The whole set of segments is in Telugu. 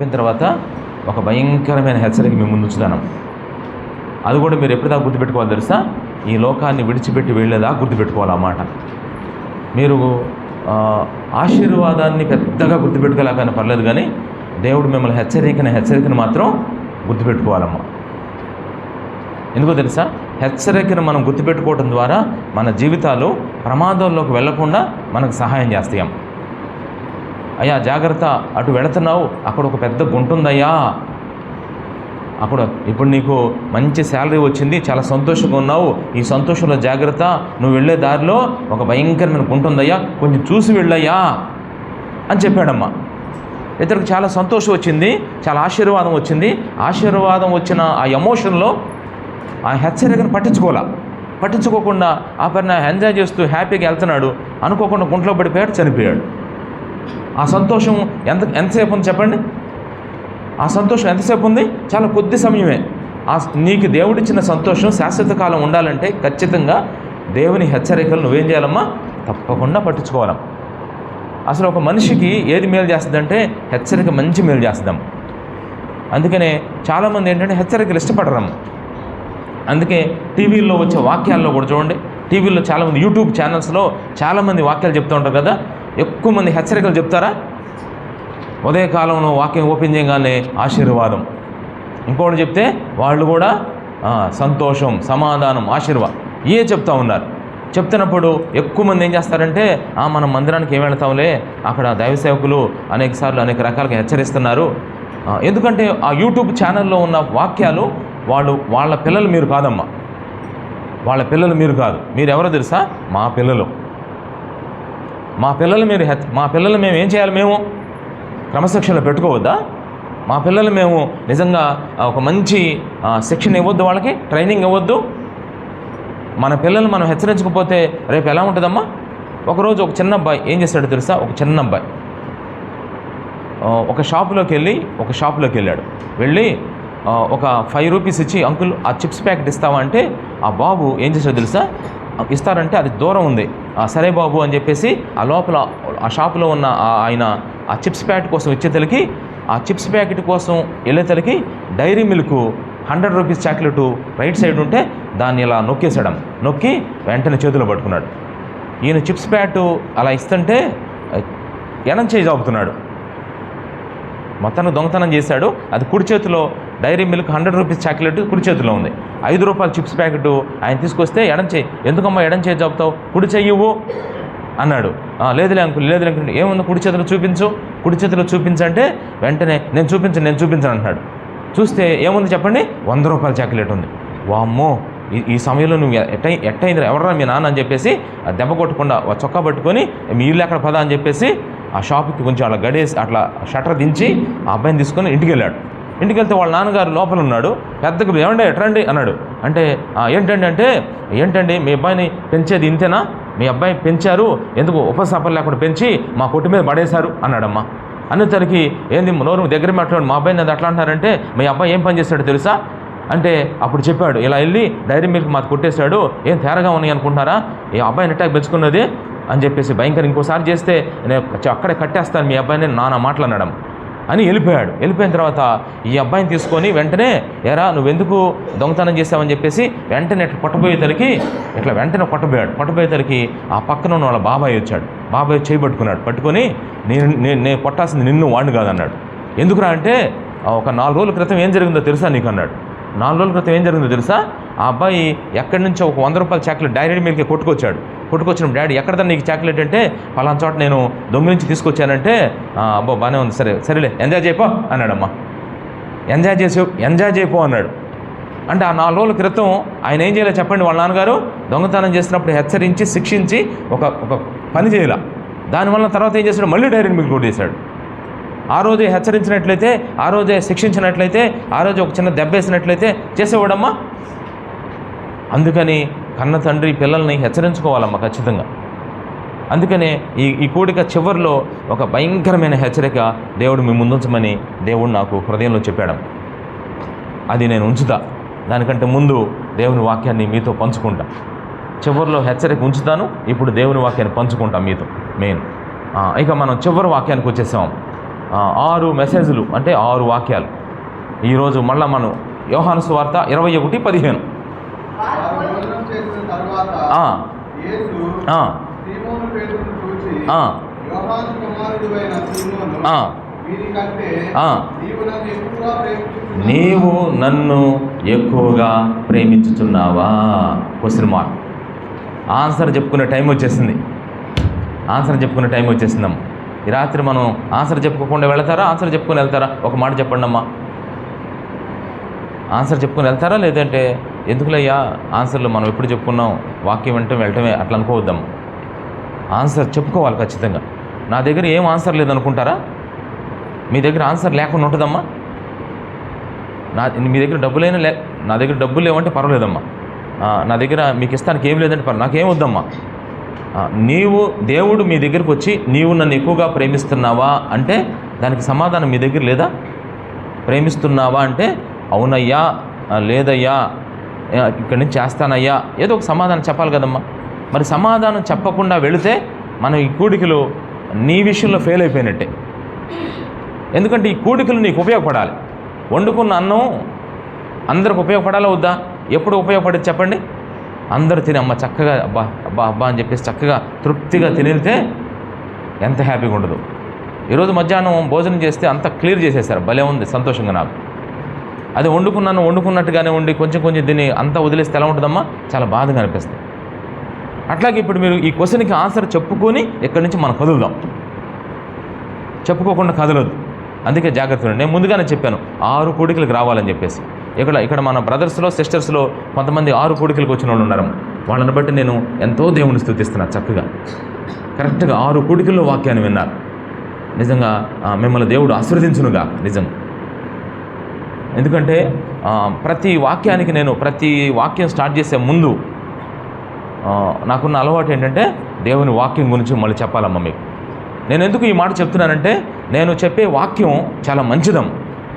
అయిన తర్వాత ఒక భయంకరమైన హెచ్చరిక మీ ముందు ఉంచుతాను. అది కూడా మీరు ఎప్పటిదాకా గుర్తుపెట్టుకోవాలి తెలుసా? ఈ లోకాన్ని విడిచిపెట్టి వెళ్ళేదా గుర్తుపెట్టుకోవాలి ఆ మాట. మీరు ఆశీర్వాదాన్ని పెద్దగా గుర్తుపెట్టుకోలేకపోయినా పర్లేదు, కానీ దేవుడు మిమ్మల్ని హెచ్చరికను మాత్రం గుర్తుపెట్టుకోవాలమ్మా. ఎందుకో తెలుసా? హెచ్చరికను మనం గుర్తుపెట్టుకోవడం ద్వారా మన జీవితాలు ప్రమాదంలోకి వెళ్లకుండా మనకు సహాయం చేస్తాం. అయ్యా జాగ్రత్త, అటు వెళుతున్నావు, అక్కడ ఒక పెద్ద గుంట ఉందయ్యా, అక్కడ ఇప్పుడు నీకు మంచి శాలరీ వచ్చింది, చాలా సంతోషంగా ఉన్నావు, ఈ సంతోషంలో జాగ్రత్త, నువ్వు వెళ్ళే దారిలో ఒక భయంకరమైన గుంట ఉందయ్యా, కొంచెం చూసి వెళ్ళయ్యా అని చెప్పాడమ్మా. ఇతనికి చాలా సంతోషం వచ్చింది, చాలా ఆశీర్వాదం వచ్చింది. ఆశీర్వాదం వచ్చిన ఆ ఎమోషన్లో ఆ హెచ్చరికను పట్టించుకోకుండా ఆ పైన ఎంజాయ్ చేస్తూ హ్యాపీగా వెళ్తున్నాడు. అనుకోకుండా గుంటలో పడిపోయాడు, చనిపోయాడు. ఆ సంతోషం ఎంతసేపు ఉంది చెప్పండి? ఆ సంతోషం ఎంతసేపు ఉంది? చాలా కొద్ది సమయమే. నీకు దేవుడిచ్చిన సంతోషం శాశ్వత కాలం ఉండాలంటే ఖచ్చితంగా దేవుని హెచ్చరికలు నువ్వేం చేయాలమ్మా? తప్పకుండా పట్టించుకోవాలమ్మా. అసలు ఒక మనిషికి ఏది మేలు చేస్తుందంటే హెచ్చరిక మంచి మేలు చేస్తాం. అందుకనే చాలామంది ఏంటంటే హెచ్చరికలు ఇష్టపడరమ్మ. అందుకే టీవీల్లో వచ్చే వాక్యాల్లో కూడా చూడండి, టీవీలో చాలామంది యూట్యూబ్ ఛానల్స్లో చాలామంది వాక్యాలు చెప్తూ ఉంటారు కదా, ఎక్కువ మంది హెచ్చరికలు చెప్తారా? ఉదయకాలంలో వాక్యం ఓపెన్ చేయగానే ఆశీర్వాదం, ఇంకోటి చెప్తే వాళ్ళు కూడా సంతోషం, సమాధానం, ఆశీర్వాదం ఏ చెప్తూ ఉన్నారు. చెప్తున్నప్పుడు ఎక్కువ మంది ఏం చేస్తారంటే మనం మందిరానికి ఏం వెళ్తాంలే, అక్కడ దైవ సేవకులు అనేకసార్లు అనేక రకాలుగా హెచ్చరిస్తున్నారు. ఎందుకంటే ఆ యూట్యూబ్ ఛానల్లో ఉన్న వాక్యాలు వాళ్ళ పిల్లలు మీరు కాదమ్మా, వాళ్ళ పిల్లలు మీరు కాదు. మీరు ఎవరో తెలుసా? మా పిల్లలు మా పిల్లలు మేము ఏం చేయాలి? మేము క్రమశిక్షణలో పెట్టుకోవద్దా? మా పిల్లలు మేము నిజంగా ఒక మంచి శిక్షణ ఇవ్వద్దు, వాళ్ళకి ట్రైనింగ్ ఇవ్వద్దు? మన పిల్లలు మనం హెచ్చరించకపోతే రేపు ఎలా ఉంటుందమ్మా? ఒకరోజు ఒక చిన్న అబ్బాయి ఏం చేశాడో తెలుసా? ఒక చిన్న అబ్బాయి ఒక షాపులోకి వెళ్ళాడు. వెళ్ళి ఒక 5 రూపీస్ ఇచ్చి, అంకుల్ ఆ చిప్స్ ప్యాకెట్ ఇస్తావా అంటే ఆ బాబు ఏం చేశాడో తెలుసా? ఇస్తారంటే అది దూరం ఉంది, సరే బాబు అని చెప్పేసి ఆ లోపల ఆ షాపులో ఉన్న ఆయన ఆ చిప్స్ ప్యాకెట్ కోసం ఇచ్చేతలకి, ఆ చిప్స్ ప్యాకెట్ కోసం వెళ్ళేతలకి Dairy Milk 100 rupees chocolate right side ఉంటే దాన్ని ఇలా నొక్కి వెంటనే చేతిలో పట్టుకున్నాడు. ఈయన చిప్స్ ప్యాకెట్ అలా ఇస్తుంటే ఎడం చేయి జాపుతున్నాడు. మొత్తాన్ని దొంగతనం చేశాడు. అది కుడి చేతిలో డైరీ మిల్క్ 100 రూపీస్ చాక్లెట్ కుడి చేతిలో ఉంది. 5 రూపాయల చిప్స్ ప్యాకెట్ ఆయన తీసుకొస్తే ఎడం చేయి, ఎందుకమ్మా ఎడం చేయి జాపుతావు, కుడి చెయ్యవు అన్నాడు. లేదులే అంకుల్ ఏముంది, కుడి చేతిలో చూపించంటే వెంటనే నేను చూపించను అంటున్నాడు. చూస్తే ఏముంది చెప్పండి? 100 రూపాయల చాక్లెట్ ఉంది. వామ్మో, ఈ సమయంలో నువ్వు ఎట్టయిందిరా, ఎవడరా మీ నాన్న అని చెప్పేసి దెబ్బ కొట్టకుండా చొక్కా పట్టుకొని మీ ఇల్లు ఎక్కడ పదా అని చెప్పేసి ఆ షాప్కి కొంచెం అలా గడేసి అట్లా షట్టర్ దించి ఆ అబ్బాయిని తీసుకొని ఇంటికి వెళ్ళాడు. ఇంటికి వెళ్తే వాళ్ళ నాన్నగారు లోపల ఉన్నాడు. పెద్దగా ఏమండి ఎట్రండి అన్నాడు. అంటే ఏంటండి మీ అబ్బాయిని పెంచేది ఇంతేనా? మీ అబ్బాయి పెంచారు, ఎందుకు ఉపశాపం లేకుండా పెంచి మా కొట్టు మీద పడేశారు అన్నాడమ్మా. అనేసరికి ఏంది నోరు దగ్గర మాట్లాడు, మా అబ్బాయిని అది అట్లా అంటారంటే మీ అబ్బాయి ఏం పని చేస్తాడో తెలుసా అంటే అప్పుడు చెప్పాడు, ఇలా వెళ్ళి డైరీ మిల్క్ మాకు కొట్టేశాడు, ఏం తేరగా ఉన్నాయి అనుకుంటున్నారా, ఈ అబ్బాయిని ఎట్టాక్ పెంచుకున్నది అని చెప్పేసి భయంకర ఇంకోసారి చేస్తే నేను అక్కడే కట్టేస్తాను మీ అబ్బాయిని నానా మాట్లాడడం అని వెళ్ళిపోయిన తర్వాత ఈ అబ్బాయిని తీసుకొని వెంటనే ఎరా నువ్వెందుకు దొంగతనం చేసావని చెప్పేసి వెంటనే ఇట్లా కొట్టబోయేసరికి ఆ పక్కన ఉన్న వాళ్ళ బాబాయ్ వచ్చాడు. బాబాయ్ పట్టుకొని నేను కొట్టాల్సింది నిన్ను, వాడిని కాదన్నాడు. ఎందుకురా అంటే ఒక 4 రోజుల క్రితం ఏం జరిగిందో తెలుసా నీకు అన్నాడు. 4 రోజుల క్రితం ఏం జరిగిందో తెలుసా? ఆ అబ్బాయి ఎక్కడి నుంచో ఒక 100 రూపాయల చాక్లెట్ డైరీ మిల్క్ కొట్టుకొచ్చిన డాడీ ఎక్కడదా నీకు చాక్లెట్ అంటే పలానా చోట నేను దొంగిలించి తీసుకొచ్చానంటే అబ్బో బాగానే ఉంది, సరేలే ఎంజాయ్ చేయపో అన్నాడమ్మా. ఎంజాయ్ చేయపో అన్నాడు. అంటే ఆ 4 రోజుల క్రితం ఆయన ఏం చేయాలో చెప్పండి? వాళ్ళ నాన్నగారు దొంగతనం చేసినప్పుడు హెచ్చరించి శిక్షించి ఒక పని చేయాల. దానివల్ల తర్వాత ఏం చేశాడు? మళ్ళీ డైరీ మిల్క్ కొట్టేశాడు. ఆ రోజే హెచ్చరించినట్లయితే, ఆ రోజే శిక్షించినట్లయితే, ఆ రోజు ఒక చిన్న దెబ్బ వేసినట్లయితే చేసేవాడమ్మా. అందుకని కన్న తండ్రి పిల్లల్ని హెచ్చరించుకోవాలమ్మా ఖచ్చితంగా. అందుకనే ఈ కూడిక చివరిలో ఒక భయంకరమైన హెచ్చరిక దేవుడు మీ ముందుంచమని దేవుడు నాకు హృదయంలో చెప్పాడు. అది నేను ఉంచుతా. దానికంటే ముందు దేవుని వాక్యాన్ని మీతో పంచుకుంటా. చివరిలో హెచ్చరిక ఉంచుతాను, ఇప్పుడు దేవుని వాక్యాన్ని పంచుకుంటాం మీతో మెయిన్. ఇక మనం చివరి వాక్యానికి వచ్చేసాం. 6 మెసేజ్లు అంటే 6 వాక్యాలు. ఈరోజు మళ్ళీ మనం యోహాను సువార్త 21:15. నీవు నన్ను ఎక్కువగా ప్రేమించుచున్నావా? Question mark. ఆన్సర్ చెప్పుకునే టైం వచ్చేసింది. అమ్మ. ఈ రాత్రి మనం ఆన్సర్ చెప్పుకోకుండా వెళ్తారా, ఆన్సర్ చెప్పుకొని వెళ్తారా? ఒక మాట చెప్పండి అమ్మా. ఆన్సర్ చెప్పుకొని వెళ్తారా, లేదంటే ఎందుకులయ్యా ఆన్సర్లు మనం ఎప్పుడు చెప్పుకున్నాం, వాక్యం వెళ్ళటమే అట్లా అనుకోవద్దాం. ఆన్సర్ చెప్పుకోవాలి ఖచ్చితంగా. నా దగ్గర ఏం ఆన్సర్ లేదనుకుంటారా? మీ దగ్గర ఆన్సర్ లేకుండా ఉంటుందమ్మా. మీ దగ్గర నా దగ్గర డబ్బులు లేవంటే పర్వాలేదమ్మా. నా దగ్గర మీకు ఇస్తానికి ఏం లేదంటే నాకేం వద్దమ్మా. దేవుడు మీ దగ్గరికి వచ్చి నీవు నన్ను ఎక్కువగా ప్రేమిస్తున్నావా అంటే దానికి సమాధానం మీ దగ్గర లేదా? ప్రేమిస్తున్నావా అంటే అవునయ్యా, లేదయ్యా, ఇక్కడి నుంచి చేస్తానయ్యా, ఏదో ఒక సమాధానం చెప్పాలి కదమ్మా. మరి సమాధానం చెప్పకుండా వెళితే మనం ఈ కూడికలు నీ విషయంలో ఫెయిల్ అయిపోయినట్టే. ఎందుకంటే ఈ కూడికలు నీకు ఉపయోగపడాలి. వండుకున్న అన్నం అందరికి ఉపయోగపడాలా వద్దా? ఎప్పుడు ఉపయోగపడేది చెప్పండి? అందరూ తిని అమ్మ చక్కగా అబ్బా అని చెప్పేసి చక్కగా తృప్తిగా తినితే ఎంత హ్యాపీగా ఉండదు. ఈరోజు మధ్యాహ్నం భోజనం చేస్తే అంత క్లియర్ చేసేసారు, భలే ఉంది, సంతోషంగా నాకు. అది వండుకున్నట్టుగానే ఉండి కొంచెం తిని అంతా వదిలేస్తే ఎలా ఉంటుందమ్మా? చాలా బాధగా అనిపిస్తుంది. అట్లాగే ఇప్పుడు మీరు ఈ క్వశ్చన్కి ఆన్సర్ చెప్పుకొని ఇక్కడి నుంచి మనం కదులుదాం. చెప్పుకోకుండా కదలొద్దు. అందుకే జాగ్రత్తగా. నేను ముందుగానే చెప్పాను 6 కూడికలకు రావాలని చెప్పేసి. ఇక్కడ మన బ్రదర్స్లో సిస్టర్స్లో కొంతమంది 6 కూడికలకు వచ్చిన వాళ్ళు ఉన్నారు. వాళ్ళని బట్టి నేను ఎంతో దేవుని స్తుతిస్తున్నాను. చక్కగా కరెక్ట్గా 6 కూడికల్లో వాక్యాన్ని విన్నారు. నిజంగా మిమ్మల్ని దేవుడు ఆశీర్వదించునుగా నిజంగా. ఎందుకంటే ప్రతి వాక్యం స్టార్ట్ చేసే ముందు నాకున్న అలవాటు ఏంటంటే దేవుని వాక్యం గురించి మళ్ళీ చెప్పాలమ్మా మీకు. నేను ఎందుకు ఈ మాట చెప్తున్నానంటే నేను చెప్పే వాక్యం చాలా మంచిదం.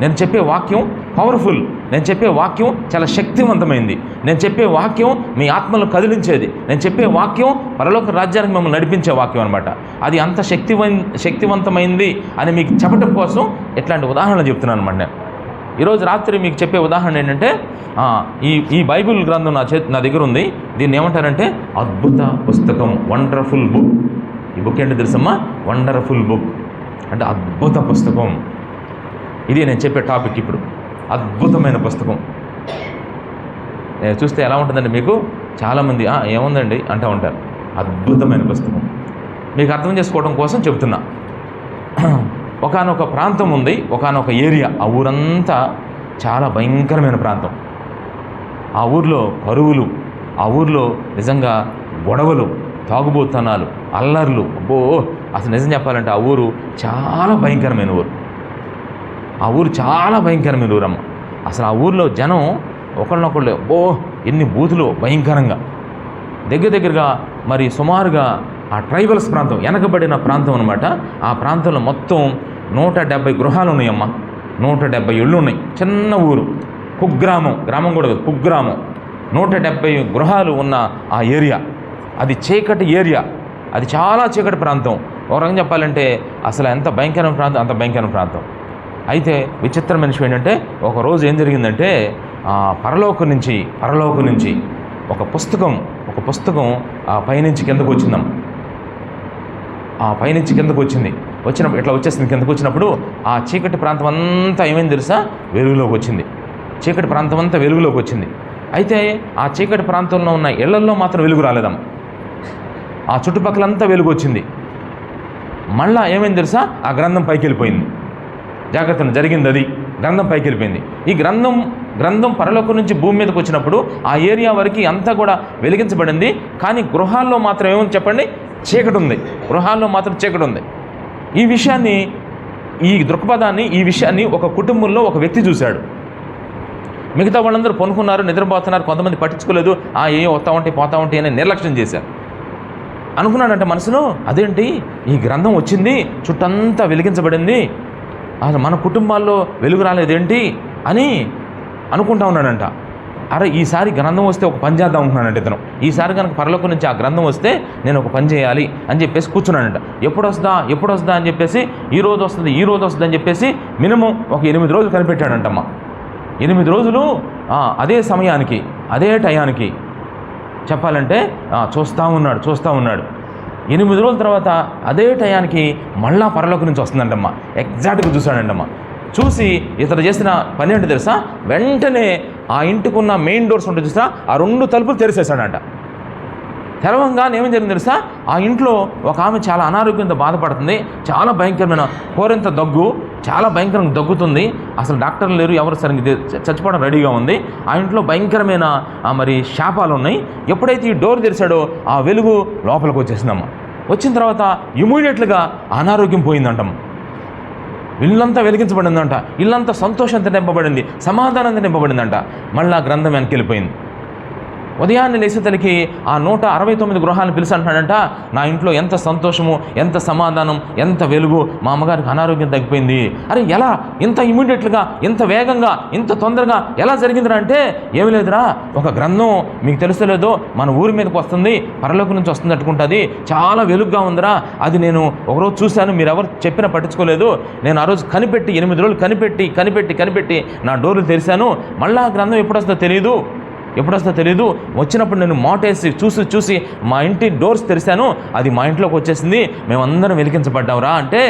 నేను చెప్పే వాక్యం పవర్ఫుల్. నేను చెప్పే వాక్యం చాలా శక్తివంతమైంది. నేను చెప్పే వాక్యం మీ ఆత్మను కదిలించేది. నేను చెప్పే వాక్యం పరలోక రాజ్యానికి మిమ్మల్ని నడిపించే వాక్యం అనమాట. అది అంత శక్తివంతమైంది అని మీకు చెప్పడం కోసం ఇట్లాంటి ఉదాహరణలు చెప్తున్నాను అనమాట. నేను ఈరోజు రాత్రి మీకు చెప్పే ఉదాహరణ ఏంటంటే ఈ బైబిల్ గ్రంథం నా దగ్గర ఉంది. దీన్ని ఏమంటారంటే అద్భుత పుస్తకం, వండర్ఫుల్ బుక్. ఈ బుక్ ఏంటో తెలుసమ్మా? వండర్ఫుల్ బుక్ అంటే అద్భుత పుస్తకం. ఇది నేను చెప్పే టాపిక్ ఇప్పుడు. అద్భుతమైన పుస్తకం చూస్తే ఎలా ఉంటుందండి మీకు? చాలామంది ఏముందండి అంటూ ఉంటారు. అద్భుతమైన పుస్తకం మీకు అర్థం చేసుకోవడం కోసం చెప్తున్నా. ఒకానొక ప్రాంతం ఉంది, ఒకానొక ఏరియా. ఆ ఊరంతా చాలా భయంకరమైన ప్రాంతం. ఆ ఊర్లో కరువులు, ఆ ఊర్లో నిజంగా గొడవలు, తాగుబోతనాలు, అల్లర్లు. అసలు నిజం చెప్పాలంటే ఆ ఊరు చాలా భయంకరమైన ఊరు. అమ్మ. అసలు ఆ ఊర్లో జనం ఒకళ్ళనొకళ్ళు ఎన్ని బూతులు భయంకరంగా. దగ్గరగా మరి సుమారుగా ఆ ట్రైబల్స్ ప్రాంతం, వెనకబడిన ప్రాంతం అనమాట. ఆ ప్రాంతంలో మొత్తం 170 గృహాలు ఉన్నాయమ్మా. 170 ఇళ్ళు ఉన్నాయి. చిన్న ఊరు, కుగ్రామం. గ్రామం కూడా కాదు, కుగ్రామం. 170 గృహాలు ఉన్న ఆ ఏరియా, అది చీకటి ఏరియా. అది చాలా చీకటి ప్రాంతం. ఒక రకంగా చెప్పాలంటే అసలు ఎంత భయంకరమైన ప్రాంతం, అంత భయంకరమైన ప్రాంతం. అయితే విచిత్రమైన విషయం ఏంటంటే ఒకరోజు ఏం జరిగిందంటే పరలోకం నుంచి ఒక పుస్తకం ఆ పైనుంచి కిందకు వచ్చిందాం. వచ్చినప్పుడు ఇట్లా వచ్చేసింది. కిందకు వచ్చినప్పుడు ఆ చీకటి ప్రాంతం అంతా ఏమైంది తెలుసా? వెలుగులోకి వచ్చింది. చీకటి ప్రాంతం అంతా వెలుగులోకి వచ్చింది. అయితే ఆ చీకటి ప్రాంతంలో ఉన్న ఇళ్లల్లో మాత్రం వెలుగు రాలేదమ్మ. ఆ చుట్టుపక్కలంతా వెలుగు వచ్చింది. మళ్ళా ఏమైంది తెలుసా? ఆ గ్రంథం పైకి వెళ్ళిపోయింది. జాగ్రత్తను జరిగింది. అది గ్రంథం పైకి వెళ్ళిపోయింది. ఈ గ్రంథం పరలోకం నుంచి భూమి మీదకి వచ్చినప్పుడు ఆ ఏరియా వరకు అంతా కూడా వెలిగించబడింది. కానీ గృహాల్లో మాత్రం ఏముంది చెప్పండి? చీకటి ఉంది. గృహాల్లో మాత్రం చీకటి ఉంది. ఈ విషయాన్ని ఒక కుటుంబంలో ఒక వ్యక్తి చూశాడు. మిగతా వాళ్ళందరూ పనుకున్నారు, నిద్రపోతున్నారు, కొంతమంది పట్టించుకోలేదు. ఏ వస్తా ఉంటే పోతా ఉంటే అని నిర్లక్ష్యం చేశారు. అనుకున్నాడంటే మనసులో, అదేంటి ఈ గ్రంథం వచ్చింది, చుట్టంతా వెలిగించబడింది, అసలు మన కుటుంబాల్లో వెలుగు రాలేదేంటి అని అనుకుంటా ఉన్నాడంట. అరే ఈసారి గ్రంథం వస్తే ఒక పని చేద్దాం అనుకున్నానంట ఇతను. ఈసారి కనుక పరలోకం నుంచి ఆ గ్రంథం వస్తే నేను ఒక పని చేయాలి అని చెప్పేసి కూర్చున్నానంట. ఎప్పుడు వస్తుందా అని చెప్పేసి ఈ రోజు వస్తుంది అని చెప్పేసి మినిమం ఒక 8 రోజులు కనిపెట్టాడంటమ్మా. 8 రోజులు అదే సమయానికి అదే టయానికి చెప్పాలంటే చూస్తూ ఉన్నాడు. 8 రోజుల తర్వాత అదే టయానికి మళ్ళా పరలోకం నుంచి వస్తుందంటమ్మా. ఎగ్జాక్ట్గా చూశాడంటమ్మా. చూసి ఇతను చేసిన పని ఏంటో తెలుసా, వెంటనే ఆ ఇంటికున్న మెయిన్ డోర్స్ ఉంటుంది చూసా, ఆ 2 తలుపులు తెరిచేశాడంట. తెరవంగానే ఏమని జరిగింది తెలుసా, ఆ ఇంట్లో ఒక ఆమె చాలా అనారోగ్యంతో బాధపడుతుంది. చాలా భయంకరమైన కోరెంత దగ్గు, చాలా భయంకరంగా దగ్గుతుంది. అసలు డాక్టర్లు లేరు, ఎవరు సరిగ్గా చచ్చిపోవడం రెడీగా ఉంది. ఆ ఇంట్లో భయంకరమైన మరి శాపాలు ఉన్నాయి. ఎప్పుడైతే ఈ డోర్ తెరిచాడో ఆ వెలుగు లోపలికి వచ్చేసిందమ్మ. వచ్చిన తర్వాత ఇమీడియట్గా అనారోగ్యం పోయిందంటమ్మ. ఇల్లంతా వెలిగించబడిందంట. ఇల్లంతా సంతోషంతో నింపబడింది, సమాధానంతో నింపబడిందంట. మళ్ళీ ఆ గ్రంథం వెనక్కి వెళ్ళిపోయింది. ఉదయాన్నే లేచేతలకి ఆ 169 గృహాలను పిలిచి అంటున్నాడంట, నా ఇంట్లో ఎంత సంతోషము, ఎంత సమాధానం, ఎంత వెలుగు, మా అమ్మగారికి అనారోగ్యం తగ్గిపోయింది. అరే ఎలా ఇంత ఇమీడియట్గా, ఇంత వేగంగా, ఇంత తొందరగా ఎలా జరిగిందిరా అంటే, ఏమి లేదురా, ఒక గ్రంథం మీకు తెలుస్తలేదో మన ఊరి మీదకి వస్తుంది, పరలోకం నుంచి వస్తుంది అట్టుకుంటుంది, చాలా వెలుగుగా ఉందిరా. అది నేను ఒకరోజు చూశాను, మీరు ఎవరు చెప్పినా పట్టించుకోలేదు. నేను ఆ రోజు కనిపెట్టి 8 రోజులు కనిపెట్టి నా డోర్లు తెరిశాను. మళ్ళీ ఆ గ్రంథం ఎప్పుడు వస్తుందో తెలియదు. వచ్చినప్పుడు నేను మోటేసి చూసి మా ఇంటి డోర్స్ తెరిశాను, అది మా ఇంట్లోకి వచ్చేసింది, మేమందరం వెలిగించబడ్డావురా అంటే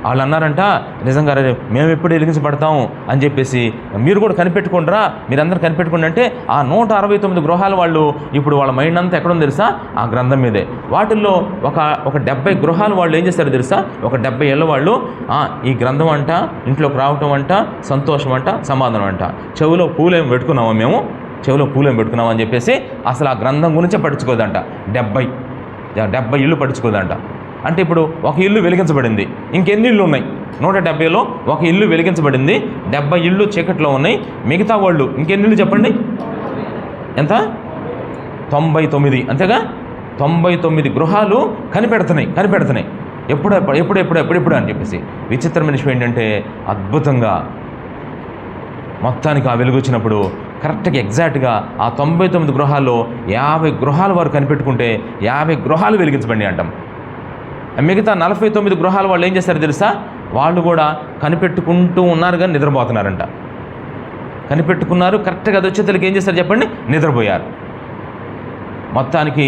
వాళ్ళు అన్నారంట, నిజంగా మేము ఎప్పుడు వెలిగించబడతాము అని చెప్పేసి మీరు కూడా కనిపెట్టుకుంటారా, మీరందరూ కనిపెట్టుకోండి అంటే ఆ 169 గృహాల వాళ్ళు ఇప్పుడు వాళ్ళ మైండ్ అంతా ఎక్కడుంది తెలుసా, ఆ గ్రంథం మీదే. వాటిల్లో ఒక 70 గృహాల వాళ్ళు ఏం చేస్తారో తెలుసా, ఒక 70 ఏళ్ళ వాళ్ళు ఈ గ్రంథం అంట, ఇంట్లోకి రావటం అంట, సంతోషం అంట, సమాధానం అంట, చెవిలో పూలేం పెట్టుకున్నామని చెప్పేసి అసలు ఆ గ్రంథం గురించే పట్టించుకోదంట. 70 ఇళ్ళు పట్టించుకోదంట. అంటే ఇప్పుడు ఒక ఇల్లు వెలిగించబడింది, ఇంకెన్ని ఇళ్ళు ఉన్నాయి? 170లో ఒక ఇల్లు వెలిగించబడింది, 70 ఇళ్ళు చీకట్లో ఉన్నాయి. మిగతా వాళ్ళు ఇంకెన్ని ఇళ్ళు చెప్పండి, ఎంత? 99. అంతేగా, 99 గృహాలు కనిపెడుతున్నాయి. ఎప్పుడు అని చెప్పేసి. విచిత్రమైన విషయం ఏంటంటే, అద్భుతంగా మొత్తానికి ఆ వెలుగు వచ్చినప్పుడు కరెక్ట్గా ఎగ్జాక్ట్గా ఆ 99 గృహాల్లో 50 గృహాల వారు కనిపెట్టుకుంటే 50 గృహాలు వెలిగించబడి అంటాం. మిగతా 49 గృహాల వాళ్ళు ఏం చేస్తారో తెలుసా, వాళ్ళు కూడా కనిపెట్టుకుంటూ ఉన్నారు కానీ నిద్రపోతున్నారంట. కనిపెట్టుకున్నారు, కరెక్ట్గా అది వచ్చేతలకి ఏం చేస్తారు చెప్పండి, నిద్రపోయారు. మొత్తానికి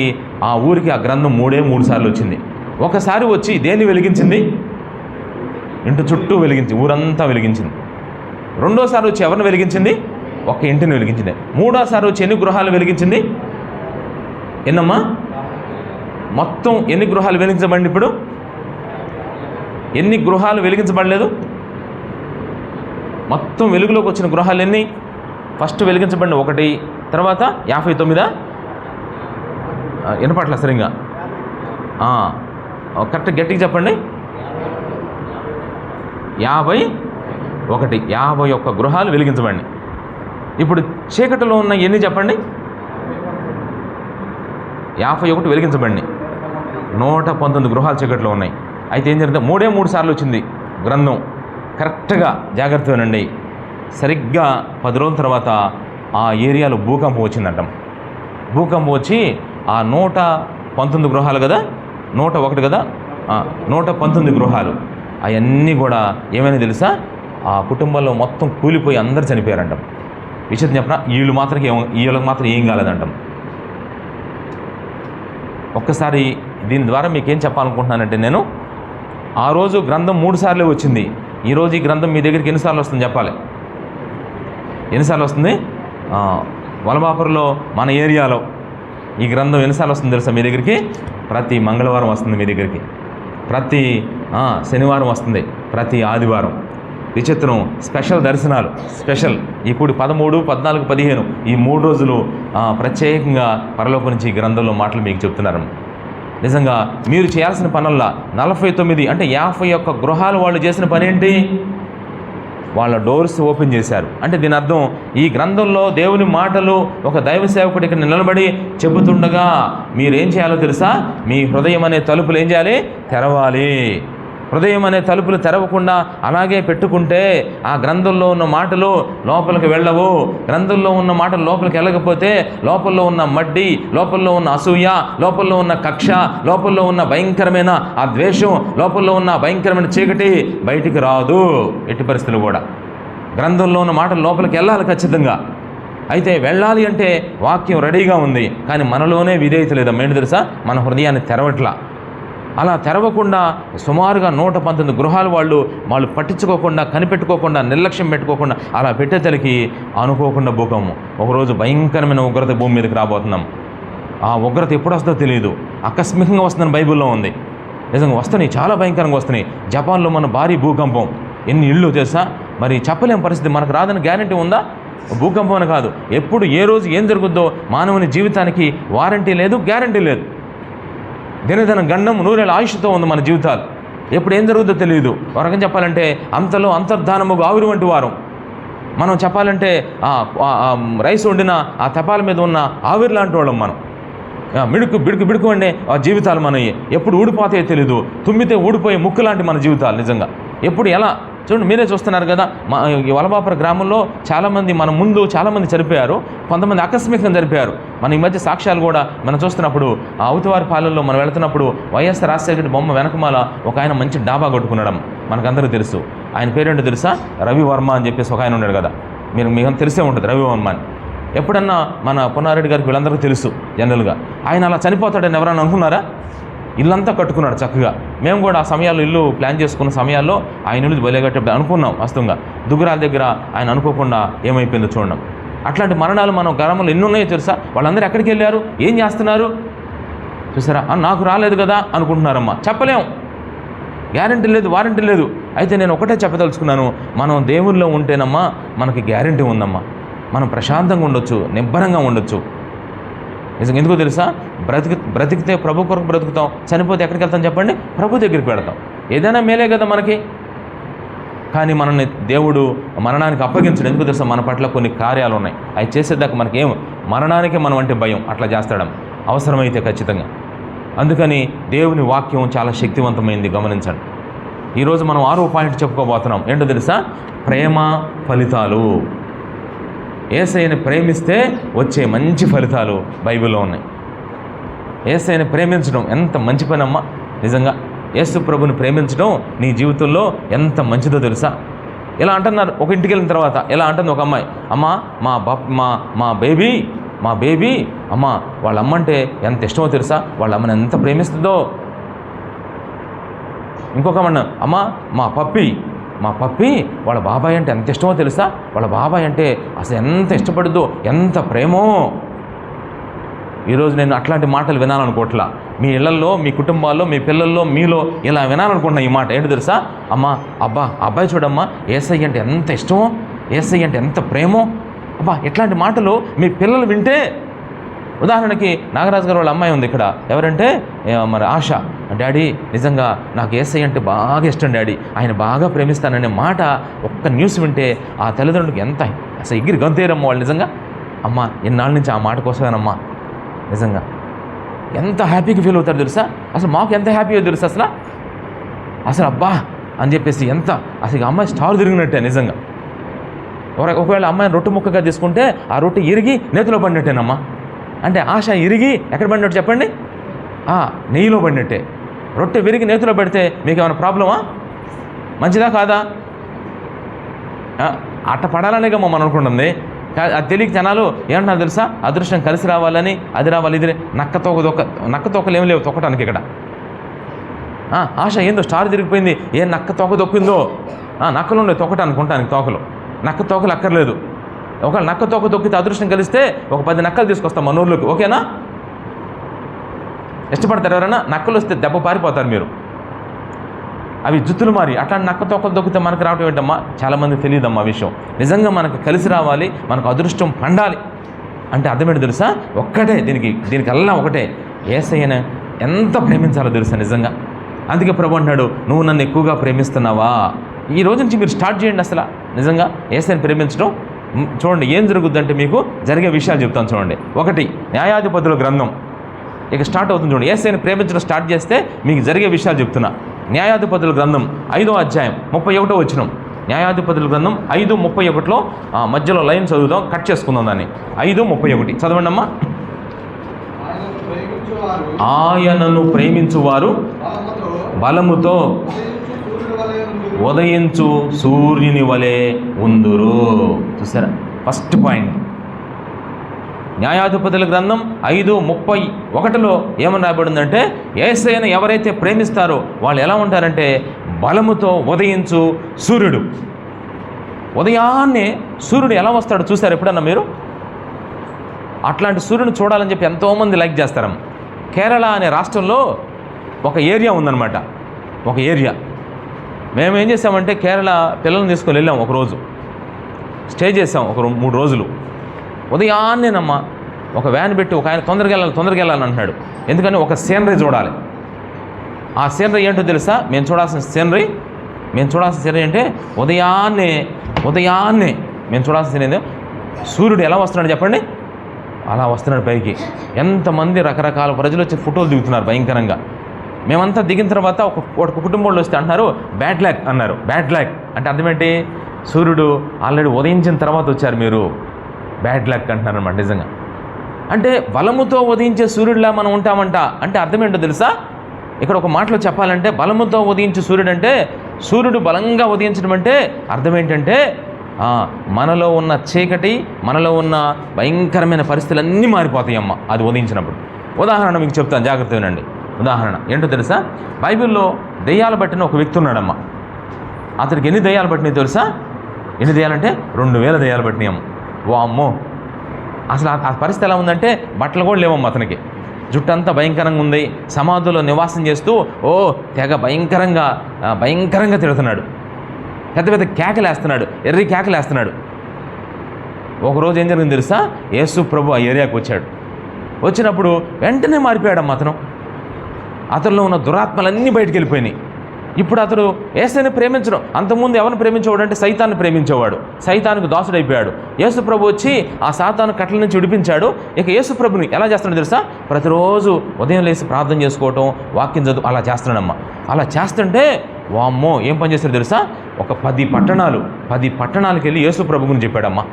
ఆ ఊరికి ఆ గ్రంథం 3 సార్లు వచ్చింది. ఒకసారి వచ్చి దేన్ని వెలిగించింది, ఇంటి చుట్టూ వెలిగించింది, ఊరంతా వెలిగించింది. రెండోసారి వచ్చి ఎవరిని వెలిగించింది, ఒక ఇంటిని వెలిగించింది. మూడోసారి వచ్చి ఎన్ని గృహాలు వెలిగించింది, ఎన్నమ్మా? మొత్తం ఎన్ని గృహాలు వెలిగించబడింది? ఇప్పుడు ఎన్ని గృహాలు వెలిగించబడలేదు? మొత్తం వెలుగులోకి వచ్చిన గృహాలు ఎన్ని? ఫస్ట్ వెలిగించబడిన 1, తర్వాత 59. వినపట్ల సరిగ్గా కరెక్ట్ గట్టిగా చెప్పండి. 51 గృహాలు వెలిగించబడి. ఇప్పుడు చీకటిలో ఉన్న ఎన్ని చెప్పండి? 51 వెలిగించబడి, 119 గృహాలు చీకటిలో ఉన్నాయి. అయితే ఏం జరిగింది, 3 సార్లు వచ్చింది గ్రంథం. కరెక్ట్గా జాగ్రత్త వినండి. సరిగ్గా 10 రోజుల తర్వాత ఆ ఏరియాలో భూకంపం వచ్చిందంటాం. భూకంపం వచ్చి ఆ 119 గృహాలు కదా, 101 కదా, 119 గృహాలు అవన్నీ కూడా ఏమైనా తెలుసా, ఆ కుటుంబంలో మొత్తం కూలిపోయి అందరు చనిపోయారంటాం. విషయం చెప్పిన వీళ్ళకి మాత్రం ఏం కాలేదంటాం. ఒక్కసారి దీని ద్వారా మీకేం చెప్పాలనుకుంటున్నానంటే, నేను ఆ రోజు గ్రంథం 3 సార్లు వచ్చింది. ఈరోజు ఈ గ్రంథం మీ దగ్గరికి ఎన్నిసార్లు వస్తుంది చెప్పాలి? ఎన్నిసార్లు వస్తుంది? వలమాపురంలో మన ఏరియాలో ఈ గ్రంథం ఎన్నిసార్లు వస్తుంది తెలుసా మీ దగ్గరికి? ప్రతి మంగళవారం వస్తుంది మీ దగ్గరికి, ప్రతి శనివారం వస్తుంది, ప్రతి ఆదివారం. విచిత్రం, స్పెషల్ దర్శనాలు, స్పెషల్. ఇప్పుడు 13, 14, 15 ఈ 3 రోజులు ప్రత్యేకంగా పరలోకం నుంచి ఈ గ్రంథంలో మాటలు మీకు చెప్తున్నారు. నిజంగా మీరు చేయాల్సిన పనుల్లో 49 అంటే 51 గృహాలు వాళ్ళు చేసిన పని ఏంటి? వాళ్ళ డోర్స్ ఓపెన్ చేశారు. అంటే దీని అర్థం, ఈ గ్రంథంలో దేవుని మాటలు ఒక దైవ సేవకుడి ఇక్కడ నిలబడి చెబుతుండగా మీరేం చేయాలో తెలుసా? మీ హృదయం అనే తలుపులు ఏం చేయాలి? తెరవాలి. హృదయం అనే తలుపులు తెరవకుండా అలాగే పెట్టుకుంటే ఆ గ్రంథంలో ఉన్న మాటలు లోపలికి వెళ్ళవు. గ్రంథంలో ఉన్న మాటలు లోపలికి వెళ్ళకపోతే లోపల్లో ఉన్న మడ్డి, లోపల్లో ఉన్న అసూయ, లోపల్లో ఉన్న కక్ష, లోపల్లో ఉన్న భయంకరమైన ఆ ద్వేషం, లోపల్లో ఉన్న భయంకరమైన చీకటి బయటికి రాదు ఎట్టి పరిస్థితులు కూడా. గ్రంథంలో ఉన్న మాటలు లోపలికి వెళ్ళాలి ఖచ్చితంగా. అయితే వెళ్ళాలి అంటే వాక్యం రెడీగా ఉంది, కానీ మనలోనే విధేయత లేదమ్మా. ఏంటి తెలుసా? మన హృదయాన్ని తెరవట్లా. అలా తెరవకుండా సుమారుగా 119 గృహాలు వాళ్ళు పట్టించుకోకుండా, కనిపెట్టుకోకుండా, నిర్లక్ష్యం పెట్టుకోకుండా అలా పెట్టేతలకి అనుకోకుండా భూకంపం. ఒకరోజు భయంకరమైన ఉగ్రత భూమి మీదకి రాబోతున్నాం. ఆ ఉగ్రత ఎప్పుడు వస్తుందో తెలియదు, ఆకస్మికంగా వస్తుందని బైబిల్లో ఉంది. నిజంగా వస్తున్నాయి, చాలా భయంకరంగా వస్తున్నాయి. జపాన్లో మన భారీ భూకంపం, ఎన్ని ఇళ్ళు తెలుసా? మరి చెప్పలేం పరిస్థితి. మనకు రాదని గ్యారంటీ ఉందా? భూకంపం అని కాదు, ఎప్పుడు ఏ రోజు ఏం జరుగుద్దో మానవుని జీవితానికి వారంటీ లేదు, గ్యారంటీ లేదు. దినదిన గండం 100 ఏళ్ళ ఆయుష్తో ఉంది మన జీవితాలు. ఎప్పుడు ఏం జరుగుతుందో తెలియదు. ఒక రకంగా చెప్పాలంటే అంతలో అంతర్ధానముగు ఆవిరి వంటి వారం. మనం చెప్పాలంటే రైస్ వండిన ఆ తెపాల మీద ఉన్న ఆవిరి లాంటి వాళ్ళం మనం. బిడుకు అంటే ఆ జీవితాలు మనవి ఎప్పుడు ఊడిపోతాయో తెలీదు. తుమ్మితే ఊడిపోయే ముక్కు లాంటి మన జీవితాలు. నిజంగా ఎప్పుడు ఎలా చూడండి, మీరే చూస్తున్నారు కదా. వలబాపుర గ్రామంలో చాలామంది మన ముందు చాలామంది చనిపోయారు, కొంతమంది ఆకస్మికంగా చనిపోయారు. మన ఈ మధ్య సాక్ష్యాలు కూడా మనం చూస్తున్నప్పుడు ఆ అవుతువారి పాలనలో మనం వెళుతున్నప్పుడు వైఎస్ రాజశేఖర బొమ్మ వెనకమాల ఒక ఆయన మంచి డాబా కొట్టుకున్నాడు. మనకందరికీ తెలుసు. ఆయన పేరేంటో తెలుసా? రవి వర్మ అని చెప్పేసి ఒక ఆయన ఉన్నాడు కదా, మీకు తెలిసే ఉంటుంది రవి వర్మ అని. ఎప్పుడన్నా మన పున్నారెడ్డి గారికి వీళ్ళందరికీ తెలుసు జనరల్గా. ఆయన అలా చనిపోతాడని ఎవరైనా అనుకున్నారా? ఇల్లంతా కట్టుకున్నాడు చక్కగా. మేము కూడా ఆ సమయాల్లో ఇల్లు ప్లాన్ చేసుకున్న సమయాల్లో ఆయన ఇల్లు బలిగట్టేప్పుడు అనుకున్నాం వాస్తవంగా. దుగ్గరాల దగ్గర ఆయన అనుకోకుండా ఏమైపోయిందో చూడడం. అట్లాంటి మరణాలు మనం గ్రామంలో ఎన్ని ఉన్నాయో తెలుసా? వాళ్ళందరూ ఎక్కడికి వెళ్ళారు, ఏం చేస్తున్నారు చూసారా? నాకు రాలేదు కదా అనుకుంటున్నారమ్మా. చెప్పలేం, గ్యారంటీ లేదు, వారంటీ లేదు. అయితే నేను ఒకటే చెప్పదలుచుకున్నాను, మనం దేవుల్లో ఉంటేనమ్మా మనకి గ్యారంటీ ఉందమ్మా. మనం ప్రశాంతంగా ఉండొచ్చు, నిబ్బరంగా ఉండొచ్చు. నిజంగా ఎందుకో తెలుసా? బ్రతికితే ప్రభు కొరకు బ్రతుకుతాం, చనిపోతే ఎక్కడికి వెళ్తాం చెప్పండి? ప్రభు దగ్గరికి పెడతాం. ఏదైనా మేలే కదా మనకి. కానీ మనల్ని దేవుడు మరణానికి అప్పగించడం. ఎందుకు తెలుసా? మన పట్ల కొన్ని కార్యాలు ఉన్నాయి, అవి చేసేదాకా మనకేం మరణానికే మనం అంటే భయం. అట్లా చేస్తాడం అవసరమైతే ఖచ్చితంగా. అందుకని దేవుని వాక్యం చాలా శక్తివంతమైంది, గమనించండి. ఈరోజు మనం 6వ పాయింట్ చెప్పుకోబోతున్నాం. ఏంటో తెలుసా? ప్రేమ ఫలితాలు. యేసయ్యని ప్రేమిస్తే వచ్చే మంచి ఫలితాలు బైబిల్లో ఉన్నాయి. యేసయ్యని ప్రేమించడం ఎంత మంచి పని అమ్మా. నిజంగా యేసు ప్రభుని ప్రేమించడం నీ జీవితంలో ఎంత మంచిదో తెలుసా? ఇలా అంటున్నారు ఒక ఇంటికి వెళ్ళిన తర్వాత. ఎలా అంటుంది ఒక అమ్మాయి, అమ్మ మా బేబీ అమ్మ వాళ్ళ అమ్మ అంటే ఎంత ఇష్టమో తెలుసా? వాళ్ళ అమ్మని ఎంత ప్రేమిస్తుందో. ఇంకొక అమ్మ మా పప్పి వాళ్ళ బాబాయ్ అంటే ఎంత ఇష్టమో తెలుసా? వాళ్ళ బాబాయ్ అంటే అసలు ఎంత ఇష్టపడుద్దో, ఎంత ప్రేమో. ఈరోజు నేను అట్లాంటి మాటలు వినాలనుకోవట్లా. మీ ఇళ్లలో, మీ కుటుంబాల్లో, మీ పిల్లల్లో, మీలో ఇలా వినాలనుకుంటున్నా ఈ మాట. ఏంటి తెలుసా? అబ్బాయి చూడమ్మా, యేసయ్య అంటే ఎంత ఇష్టమో, యేసయ్య అంటే ఎంత ప్రేమో. ఇట్లాంటి మాటలు మీ పిల్లలు వింటే, ఉదాహరణకి నాగరాజు గారు వాళ్ళ అమ్మాయి ఉంది ఇక్కడ, ఎవరంటే మరి ఆశ. డాడీ నిజంగా నాకు యేసయ్య అంటే బాగా ఇష్టం డాడీ, ఆయన బాగా ప్రేమిస్తాననే మాట ఒక్క న్యూస్ వింటే ఆ తల్లిదండ్రులకు ఎంత అసలు ఎగిరి గంతేరమ్మ వాళ్ళు. నిజంగా అమ్మ ఇన్నాళ్ళ నుంచి ఆ మాట కోసమేనమ్మా. నిజంగా ఎంత హ్యాపీగా ఫీల్ అవుతారు తెలుసా? అసలు మాకు ఎంత హ్యాపీగా తెలుసా అసలు అబ్బా అని చెప్పేసి ఎంత అసలు అమ్మాయి స్టార్ తిరిగినట్టే నిజంగా. ఒకవేళ అమ్మాయిని రొట్టె ముక్కగా తీసుకుంటే ఆ రొట్టె ఇరిగి నేతిలో పడినట్టేనమ్మా. అంటే ఆశ ఇరిగి ఎక్కడ పడినట్టు చెప్పండి? నెయ్యిలో పడినట్టే. రొట్టె విరిగి నేతిలో పెడితే మీకు ఏమైనా ప్రాబ్లమా? మంచిదా కాదా? అట్ట పడాలనేగా మనం అనుకుంటుంది. అది తెలియక జనాలు ఏమంటున్నారు తెలుసా? అదృష్టం కలిసి రావాలని, అది రావాలి, ఇది నక్క తోకలు ఏమి లేవు తొక్కటానికి ఇక్కడ. ఆశ ఏందో స్టార్ తిరిగిపోయింది, ఏ నక్క తోక దొక్కిందో. నక్కలు ఉండే తొక్కటానికి ఉంటానికి తోకలు, నక్క తోకలు అక్కర్లేదు. ఒకవేళ నక్క తోక దొక్కితే అదృష్టం కలిస్తే ఒక 10 నక్కలు తీసుకొస్తాం మన ఊర్లోకి. ఓకేనా? ఇష్టపడతారు ఎవరైనా? నక్కలు వస్తే దెబ్బ పారిపోతారు మీరు. అవి జుత్తులు మారి అట్లాంటి నక్క తోకలు దొక్కితే మనకు రావటం ఏంటమ్మా? చాలామంది తెలియదమ్మా ఆ విషయం. నిజంగా మనకు కలిసి రావాలి, మనకు అదృష్టం పండాలి అంటే అర్థమేంటి తెలుసా? ఒక్కటే, దీనికి అల్లా ఒకటే, యేసయ్యను ఎంత ప్రేమించాలో తెలుసా నిజంగా. అందుకే ప్రభు అంటున్నాడు, నువ్వు నన్ను ఎక్కువగా ప్రేమిస్తున్నావా? ఈ రోజు నుంచి మీరు స్టార్ట్ చేయండి అసలు నిజంగా యేసయ్యను ప్రేమించడం. చూడండి ఏం జరుగుద్దంటే మీకు జరిగే విషయాలు చెప్తాను చూడండి. 1 న్యాయాధిపతుల గ్రంథం ఇక స్టార్ట్ అవుతుంది చూడండి. యేసయ్యను ప్రేమించడం స్టార్ట్ చేస్తే మీకు జరిగే విషయాలు చెప్తున్నా. న్యాయాధిపతుల గ్రంథం 5వ అధ్యాయం 31వ వచనం. న్యాయాధిపతుల గ్రంథం 5:31లో మధ్యలో లైన్ చదువుదాం, కట్ చేసుకుందాం దాన్ని. 5:31 చదవండి అమ్మా. ఆయనను ప్రేమించువారు బలముతో ఉదయించు సూర్యుని వలె ఉందురు. చూసారా, ఫస్ట్ పాయింట్. న్యాయాధిపతుల గ్రంథం 5:31లో ఏమని రాయబడిందంటే, యేసయ్యను ఎవరైతే ప్రేమిస్తారో వాళ్ళు ఎలా ఉంటారంటే బలముతో ఉదయించు సూర్యుడు. ఉదయాన్నే సూర్యుడు ఎలా వస్తాడో చూసారు ఎప్పుడన్నా మీరు? అట్లాంటి సూర్యుని చూడాలని చెప్పి ఎంతోమంది లైక్ చేస్తారమ్మ. కేరళ అనే రాష్ట్రంలో ఒక ఏరియా ఉందన్నమాట. ఒక ఏరియా మేము ఏం చేసామంటే కేరళ పిల్లల్ని తీసుకొని వెళ్ళాం. ఒకరోజు స్టే చేసాం, ఒక 3 రోజులు. ఉదయాన్నేనమ్మా ఒక వ్యాన్ పెట్టి ఒక ఆయన తొందరగా వెళ్ళాలని అంటున్నాడు. ఎందుకని ఒక సీనరీ చూడాలి. ఆ సీనరీ ఏంటో తెలుసా? మేము చూడాల్సిన సీనరీ అంటే ఉదయాన్నే మేము చూడాల్సిన సీనరీ సూర్యుడు ఎలా వస్తున్నాడు చెప్పండి? అలా వస్తున్నాడు పైకి. ఎంతమంది రకరకాల ప్రజలు వచ్చి ఫోటోలు దిగుతున్నారు భయంకరంగా. మేమంతా దిగిన తర్వాత ఒక కుటుంబంలో వస్తే అంటున్నారు బ్యాడ్ లక్ అన్నారు. బ్యాడ్ లక్ అంటే అర్థం ఏంటి? సూర్యుడు ఆల్రెడీ ఉదయించిన తర్వాత వచ్చారు మీరు, బ్యాడ్ లక్ అంటున్నారు అన్నమాట. నిజంగా అంటే బలముతో ఉదయించే సూర్యుడిలా మనం ఉంటామంట. అంటే అర్థం ఏంటో తెలుసా? ఇక్కడ ఒక మాటలో చెప్పాలంటే బలముతో ఉదయించే సూర్యుడు అంటే, సూర్యుడు బలంగా ఉదయించడం అంటే అర్థం ఏంటంటే మనలో ఉన్న చీకటి, మనలో ఉన్న భయంకరమైన పరిస్థితులన్నీ మారిపోతాయమ్మ అది ఉదయించినప్పుడు. ఉదాహరణ మీకు చెప్తాను, జాగ్రత్త వినండి. ఉదాహరణ ఏంటో తెలుసా? బైబిల్లో దెయ్యాలు పట్టిన ఒక వ్యక్తి ఉన్నాడమ్మ. అతనికి ఎన్ని దెయ్యాలు పట్టినాయి తెలుసా? ఎన్ని దెయ్యాలంటే 2000 దెయ్యాలు పట్టినాయి అమ్మ. వామ్మో, అసలు ఆ పరిస్థితి ఎలా ఉందంటే బట్టలు కూడా లేవమ్మ అతనికి. జుట్టంతా భయంకరంగా ఉంది. సమాధుల్లో నివాసం చేస్తూ తెగ భయంకరంగా తిడుతున్నాడు. పెద్ద పెద్ద కేకలు వేస్తున్నాడు, ఎర్రి కేకలు వేస్తున్నాడు. ఒకరోజు ఏం జరిగింది తెలుసా? యేసు ప్రభు ఆ ఏరియాకి వచ్చాడు. వచ్చినప్పుడు వెంటనే మారిపోయాడమ్మ అతను. అతనిలో ఉన్న దురాత్మలన్నీ బయటికి వెళ్ళిపోయినాయి. ఇప్పుడు అతడు యేసుని ప్రేమించడం. అంతకుముందు ఎవరిని ప్రేమించేవాడు అంటే సైతాన్ని ప్రేమించేవాడు. సైతానికి దాసుడైపోయాడు. యేసు ప్రభు వచ్చి ఆ సాతాను కట్ల నుంచి విడిపించాడు. ఇక యేసు ప్రభుని ఎలా చేస్తున్నాడు తెలుసా? ప్రతిరోజు ఉదయం లేసి ప్రార్థన చేసుకోవటం, వాక్యం చదువు అలా చేస్తున్నాడమ్మ. అలా చేస్తుంటే వామ్మో ఏం పని చేస్తాడు తెలుసా? ఒక 10 పట్టణాలకు వెళ్ళి యేసు ప్రభు గురించి చెప్పాడమ్మా.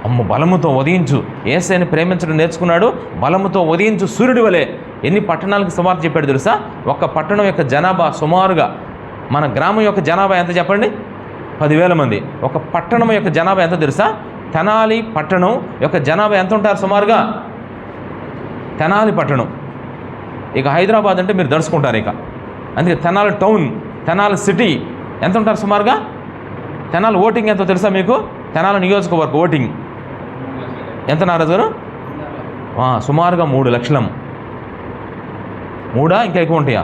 అమ్మ బలముతో ఉదయించు, యేసయ్యని ప్రేమించడం నేర్చుకున్నాడు. బలముతో ఉదయించు సూర్యుడి వలె. ఎన్ని పట్టణాలకు సుమారు చెప్పాడు తెలుసా? ఒక పట్టణం యొక్క జనాభా సుమారుగా, మన గ్రామం యొక్క జనాభా ఎంత చెప్పండి? 10,000 మంది. ఒక పట్టణం యొక్క జనాభా ఎంత తెలుసా? తెనాలి పట్టణం యొక్క జనాభా ఎంత ఉంటారు సుమారుగా? తెనాలి పట్టణం. ఇక హైదరాబాద్ అంటే మీరు దర్శకుంటారు. ఇక అందుకే తెనాలి టౌన్, తెనాలి సిటీ ఎంత ఉంటారు సుమారుగా? తెనాలి ఓటింగ్ ఎంతో తెలుసా మీకు? తెనాలి నియోజకవర్గ ఓటింగ్ ఎంత నారాజు గారు? సుమారుగా 3 లక్షలమ్మ. 3 ఇంకా ఎక్కువ ఉంటాయా?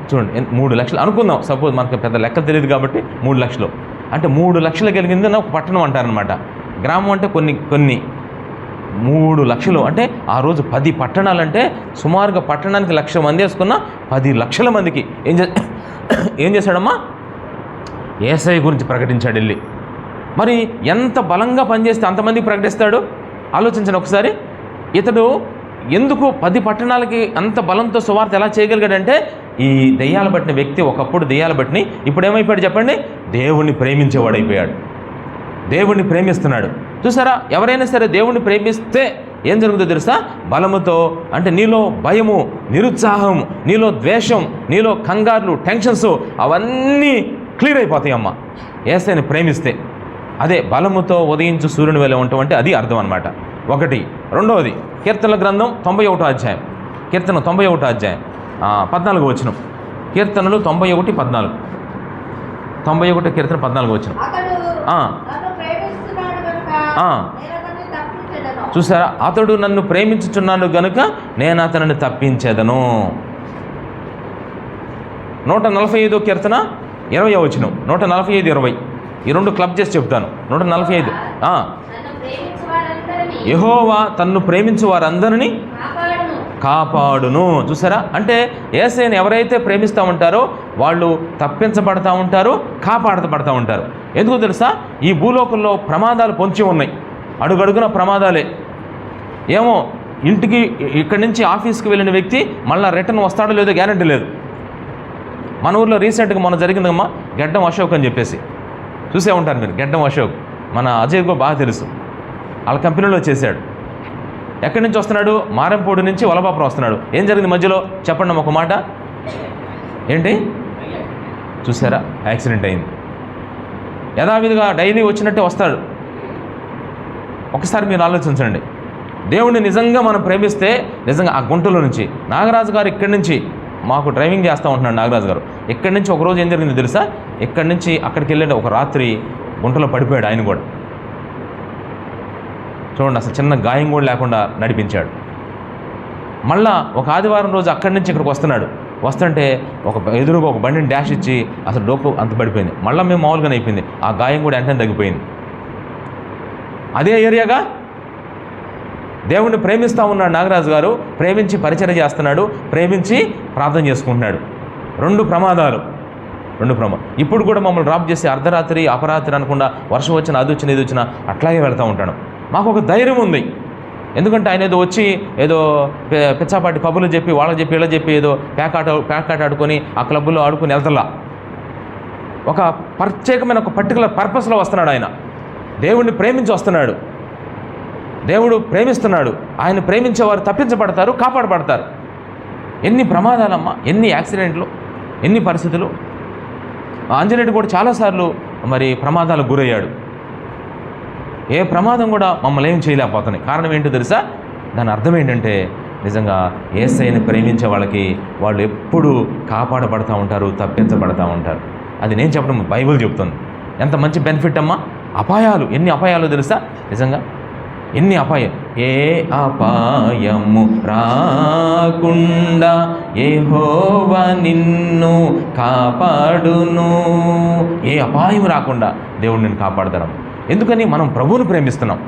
చూడండి 3 లక్షలు అనుకుందాం. సపోజ్ మనకు పెద్ద లెక్క తెలియదు కాబట్టి 3 లక్షలు అంటే 3 లక్షలు కలిగింది ఒక పట్టణం అంటారనమాట. గ్రామం అంటే కొన్ని 3 లక్షలు అంటే ఆ రోజు 10 పట్టణాలంటే సుమారుగా పట్టణానికి 1,00,000 మంది వేసుకున్న 10 లక్షల మందికి ఏం చేశాడమ్మా? యేసయ్య గురించి ప్రకటించాడు వెళ్ళి. మరి ఎంత బలంగా పనిచేస్తే అంతమందికి ప్రకటిస్తాడు ఆలోచించండి ఒకసారి. ఇతడు ఎందుకు 10 పట్టణాలకి అంత బలంతో సువార్త ఎలా చేయగలిగాడంటే, ఈ దెయ్యాలు పట్టిన వ్యక్తి ఒకప్పుడు దెయ్యాలు పట్టిని, ఇప్పుడు ఏమైపోయాడు చెప్పండి? దేవుణ్ణి ప్రేమించేవాడైపోయాడు. దేవుణ్ణి ప్రేమిస్తున్నాడు. చూసారా, ఎవరైనా సరే దేవుణ్ణి ప్రేమిస్తే ఏం జరుగుతుందో తెలుసా? బలముతో అంటే నీలో భయము, నిరుత్సాహం, నీలో ద్వేషం, నీలో కంగారులు, టెన్షన్స్ అవన్నీ క్లియర్ అయిపోతాయి అమ్మ యేసయ్యని ప్రేమిస్తే. అదే బలముతో ఉదయించు సూర్యుని వలె ఉండటం అంటే అది అర్థం అనమాట. ఒకటి. రెండవది కీర్తనల గ్రంథం 91వ అధ్యాయం. కీర్తన 91వ అధ్యాయం 14వ వచనం. కీర్తనలు 91:14. 91 కీర్తన 14వ వచనం. చూసారా, అతడు నన్ను ప్రేమించుచున్నాడు గనుక నేను అతనిని తప్పించేదను. 145వ కీర్తన 20వ వచనం. 145:20 ఈ రెండు క్లబ్ చేసి చెప్తాను. 145 యెహోవా తన్ను ప్రేమించు వారందరినీ కాపాడును. చూసారా, అంటే యేసయ్యని ఎవరైతే ప్రేమిస్తూ ఉంటారో వాళ్ళు తప్పించబడతా ఉంటారు, కాపాడబడతా ఉంటారు. ఎందుకో తెలుసా? ఈ భూలోకంలో ప్రమాదాలు పొంచి ఉన్నాయి, అడుగడుగున ప్రమాదాలే. ఏమో ఇక్కడి నుంచి ఆఫీస్కి వెళ్ళిన వ్యక్తి మళ్ళీ రిటర్న్ వస్తాడో లేదో గ్యారెంటీ లేదు. మన ఊర్లో రీసెంట్గా మొన్న జరిగిందమ్మా గెడ్డం అశోక్ అని చెప్పేసి చూసే ఉంటారు మీరు. గెడ్డం అశోక్ మన అజయ్కు బాగా తెలుసు. వాళ్ళ కంపెనీలో చేశాడు. ఎక్కడి నుంచి వస్తున్నాడు? మారంపూడి నుంచి వలభాపురం వస్తున్నాడు. ఏం జరిగింది మధ్యలో చెప్పండి ఒక మాట. ఏంటి చూసారా? యాక్సిడెంట్ అయింది. యథావిధిగా డైలీ వచ్చినట్టే వస్తాడు. ఒకసారి మీరు ఆలోచించండి. దేవుణ్ణి నిజంగా మనం ప్రేమిస్తే నిజంగా ఆ గుంటలో నుంచి నాగరాజు గారు ఇక్కడి నుంచి మాకు డ్రైవింగ్ చేస్తూ ఉంటున్నాడు. నాగరాజు గారు ఇక్కడి నుంచి ఒకరోజు ఏం జరిగింది తెలుసా? ఇక్కడి నుంచి అక్కడికి వెళ్ళాడు. ఒక రాత్రి గుంటలో పడిపోయాడు. ఆయన కూడా చూడండి, అసలు చిన్న గాయం కూడా లేకుండా నడిపించాడు. మళ్ళా ఒక ఆదివారం రోజు అక్కడి నుంచి ఇక్కడికి వస్తుంటే ఎదురుగా ఒక బండిని డాష్ ఇచ్చి అసలు డోకు అంత పడిపోయింది. మళ్ళీ మేము మామూలుగానే అయిపోయింది. ఆ గాయం కూడా వెంటనే తగ్గిపోయింది. అదే ఏరియాగా దేవుణ్ణి ప్రేమిస్తూ ఉన్నాడు నాగరాజు గారు. ప్రేమించి పరిచర్య చేస్తున్నాడు, ప్రేమించి ప్రార్థన చేసుకుంటున్నాడు. రెండు ప్రమాదాలు. ఇప్పుడు కూడా మమ్మల్ని డ్రాప్ చేసి అర్ధరాత్రి అపరాత్రి అనకుండా వర్షం వచ్చినా అది వచ్చినా ఇది వచ్చినా అట్లాగే వెళ్తూ ఉంటాడు. మాకు ఒక ధైర్యం ఉంది. ఎందుకంటే ఆయన ఏదో వచ్చి ఏదో పిచ్చాపాటి కబుర్లు చెప్పి వాళ్ళకి చెప్పి ఇలా చెప్పి ఏదో ప్యాకాట ఆడుకొని ఆ క్లబ్బుల్లో ఆడుకుని వెళ్తలా. ఒక ప్రత్యేకమైన ఒక పర్టికులర్ పర్పస్లో వస్తున్నాడు. ఆయన దేవుణ్ణి ప్రేమించి వస్తున్నాడు. దేవుడు ప్రేమిస్తున్నాడు. ఆయన ప్రేమించేవారు తప్పించబడతారు, కాపాడబడతారు. ఎన్ని ప్రమాదాలమ్మా, ఎన్ని యాక్సిడెంట్లు, ఎన్ని పరిస్థితులు. ఆంజనేయుడు కూడా చాలాసార్లు మరి ప్రమాదాలకు గురయ్యాడు. ఏ ప్రమాదం కూడా మమ్మల్ని ఏం చేయలేకపోతున్నాయి. కారణం ఏంటో తెలుసా? దాని అర్థం ఏంటంటే నిజంగా యేసయ్యని ప్రేమించే వాళ్ళకి వాళ్ళు ఎప్పుడూ కాపాడబడతా ఉంటారు, తప్పించబడతా ఉంటారు. అది నేను చెప్పడం, బైబిల్ చెప్తుంది. ఎంత మంచి బెనిఫిట్ అమ్మా. అపాయాలు, ఎన్ని అపాయాలు తెలుసా? నిజంగా ఎన్ని అపాయం. ఏ అపాయము రాకుండా యెహోవా నిన్ను కాపాడును. ఏ అపాయం రాకుండా దేవుడు నిన్ను కాపాడతాడు. ఎందుకని? మనం ప్రభువుని ప్రేమిస్తున్నాం.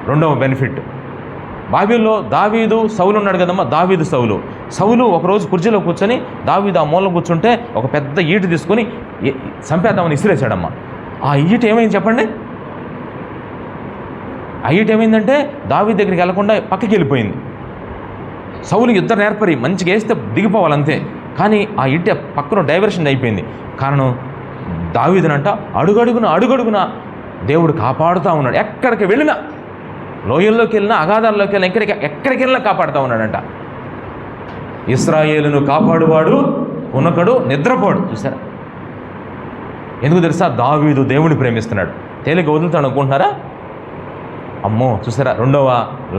రెండవ బెనిఫిట్, బైబిల్లో దావీదు సౌలు ఉన్నాడు కదమ్మా. సౌలు ఒకరోజు కుర్చీలో కూర్చొని దావీదు ఆ మూలలో కూర్చుంటే ఒక పెద్ద ఈటు తీసుకొని చంపేద్దామని ఇసిరేశాడమ్మా. ఆ ఈట ఏమైంది చెప్పండి? ఆ ఈట ఏమైందంటే దావీదు దగ్గరికి వెళ్లకుండా పక్కకి వెళ్ళిపోయింది. సౌలు యుద్ధం నేర్పరి, మంచిగా వేస్తే దిగిపోవాలంతే. కానీ ఆ ఈట పక్కన డైవర్షన్ అయిపోయింది. కారణం దావీదునంట అడుగడుగున దేవుడు కాపాడుతూ ఉన్నాడు. ఎక్కడికి వెళ్ళినా, లోయల్లోకి వెళ్ళినా, అగాధాల్లోకి వెళ్ళినా, ఎక్కడికి వెళ్ళినా కాపాడుతూ ఉన్నాడంట. ఇశ్రాయేలును కాపాడువాడు ఉనకడు, నిద్రపోడు. చూసారా? ఎందుకు తెలుసా? దావీదు దేవుడిని ప్రేమిస్తున్నాడు. తేలిక వదులుతాడు అనుకుంటున్నారా? అమ్మో, చూసారా? రెండవ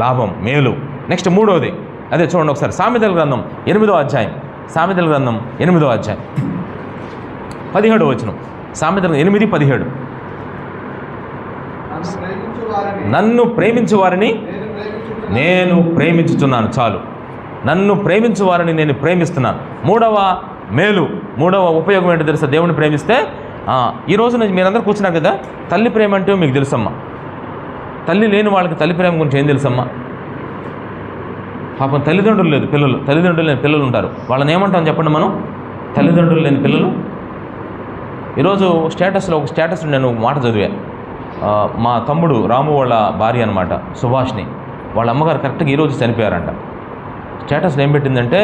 లాభం, మేలు. నెక్స్ట్ మూడవది, అదే చూడండి ఒకసారి. సామెతల గ్రంథం 8వ అధ్యాయం. 17వ వచనం. సామెతల 8:17. నన్ను ప్రేమించు వారిని నేను ప్రేమించుతున్నాను. చాలు, నన్ను ప్రేమించు వారిని నేను ప్రేమిస్తున్నాను. మూడవ మేలు, మూడవ ఉపయోగం ఏంటో తెలుసా? దేవుని ప్రేమిస్తే ఈ రోజు మీరందరూ కూర్చున్నారు కదా, తల్లి ప్రేమ అంటే మీకు తెలుసమ్మా. తల్లి లేని వాళ్ళకి తల్లి ప్రేమ గురించి ఏం తెలుసమ్మా? పాపం తల్లిదండ్రులు లేని పిల్లలు ఉంటారు. వాళ్ళని ఏమంటాం చెప్పండి మనం? తల్లిదండ్రులు లేని పిల్లలు. ఈరోజు ఒక స్టేటస్ నేను మాట చదివా. మా తమ్ముడు రాము వాళ్ళ భార్య అనమాట, సుభాష్ని, వాళ్ళ అమ్మగారు కరెక్ట్గా ఈరోజు చనిపోయారంట. స్టేటస్లో ఏం పెట్టిందంటే,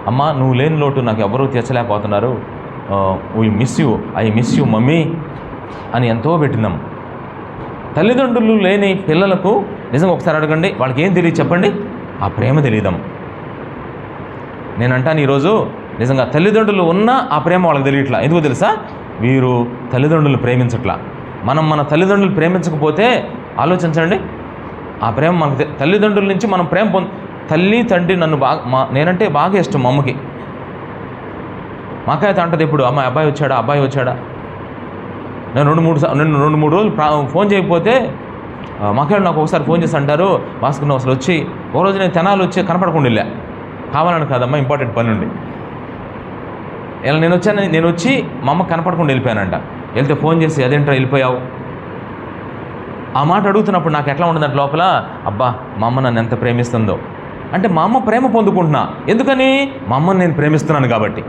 అమ్మ నువ్వు లేని లోటు నాకు ఎవరూ తీర్చలేకపోతున్నారు, ఐ మిస్ యూ మమ్మీ అని ఎంతో పెట్టిందమ్మ. తల్లిదండ్రులు లేని పిల్లలకు నిజంగా ఒకసారి అడగండి, వాళ్ళకి ఏం తెలియదు చెప్పండి? ఆ ప్రేమ తెలియదమ్మ. నేను అంటాను ఈరోజు నిజంగా తల్లిదండ్రులు ఉన్నా ఆ ప్రేమ వాళ్ళకి తెలియట్లా. ఎందుకు తెలుసా? వీరు తల్లిదండ్రులు ప్రేమించట్లా. మన తల్లిదండ్రులు ప్రేమించకపోతే ఆలోచించండి, ఆ ప్రేమ మనకు తల్లిదండ్రుల నుంచి మనం ప్రేమ తల్లి తండ్రి నన్ను నేనంటే బాగా ఇష్టం మా అమ్మకి. మాకైతే అంటది ఇప్పుడు, అమ్మ అబ్బాయి వచ్చాడా. నేను 2-3 రోజులు ఫోన్ చేయకపోతే మాకేళ్ళు నాకు ఒకసారి ఫోన్ చేసి అంటారు, భాస్కర్ అసలు వచ్చి ఒక రోజు నేను తెనాలు వచ్చి కనపడకుండా వెళ్ళా. కావాలని కాదమ్మా, ఇంపార్టెంట్ పని ఉండి. ఇలా నేను వచ్చి మా అమ్మ కనపడకుండా వెళ్ళిపోయానంట. వెళ్తే ఫోన్ చేసి అదేంట్రా వెళ్ళిపోయావు ఆ మాట అడుగుతున్నప్పుడు నాకు ఎట్లా ఉండదంటే లోపల, అబ్బా మా అమ్మ నన్ను ఎంత ప్రేమిస్తుందో. అంటే మా అమ్మ ప్రేమ పొందుకుంటున్నా. ఎందుకని? మా అమ్మని నేను ప్రేమిస్తున్నాను కాబట్టి.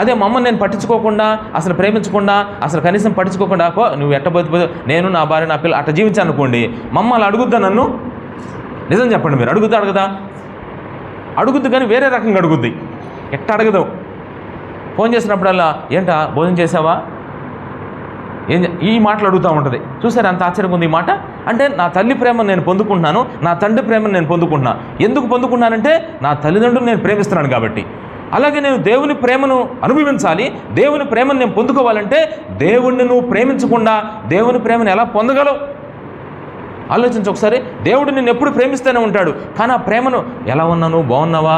అదే మా అమ్మని నేను పట్టించుకోకుండా, అసలు ప్రేమించకుండా, అసలు కనీసం పట్టించుకోకుండా నువ్వు ఎట్టబోతే నేను నా భార్య నా పిల్ల అట్ట జీవించాను అనుకోండి, మా అమ్మ అలా అడుగుద్దా నన్ను? నిజం చెప్పండి మీరు, అడుగుద్దా? అడుగుద్ది, కానీ వేరే రకంగా అడుగుద్ది. ఎట్ట అడగదు. ఫోన్ చేసినప్పుడల్లా ఏంటా భోజనం చేసావా, ఈ మాటలు అడుగుతూ ఉంటుంది. చూసారు అంత ఆశ్చర్యంగా ఉంది ఈ మాట. అంటే నా తల్లి ప్రేమను నేను పొందుకుంటున్నాను, నా తండ్రి ప్రేమను నేను పొందుకుంటున్నాను. ఎందుకు పొందుకున్నానంటే నా తల్లిదండ్రులు నేను ప్రేమిస్తున్నాను కాబట్టి. అలాగే నేను దేవుని ప్రేమను అనుభవించాలి. దేవుని ప్రేమను నేను పొందుకోవాలంటే దేవుణ్ణి నువ్వు ప్రేమించకుండా దేవుని ప్రేమను ఎలా పొందగలవు? ఆలోచించు ఒకసారి. దేవుడు నిన్ను ఎప్పుడు ప్రేమిస్తూనే ఉంటాడు, కానీ ఆ ప్రేమను ఎలా ఉన్నాను, బాగున్నావా,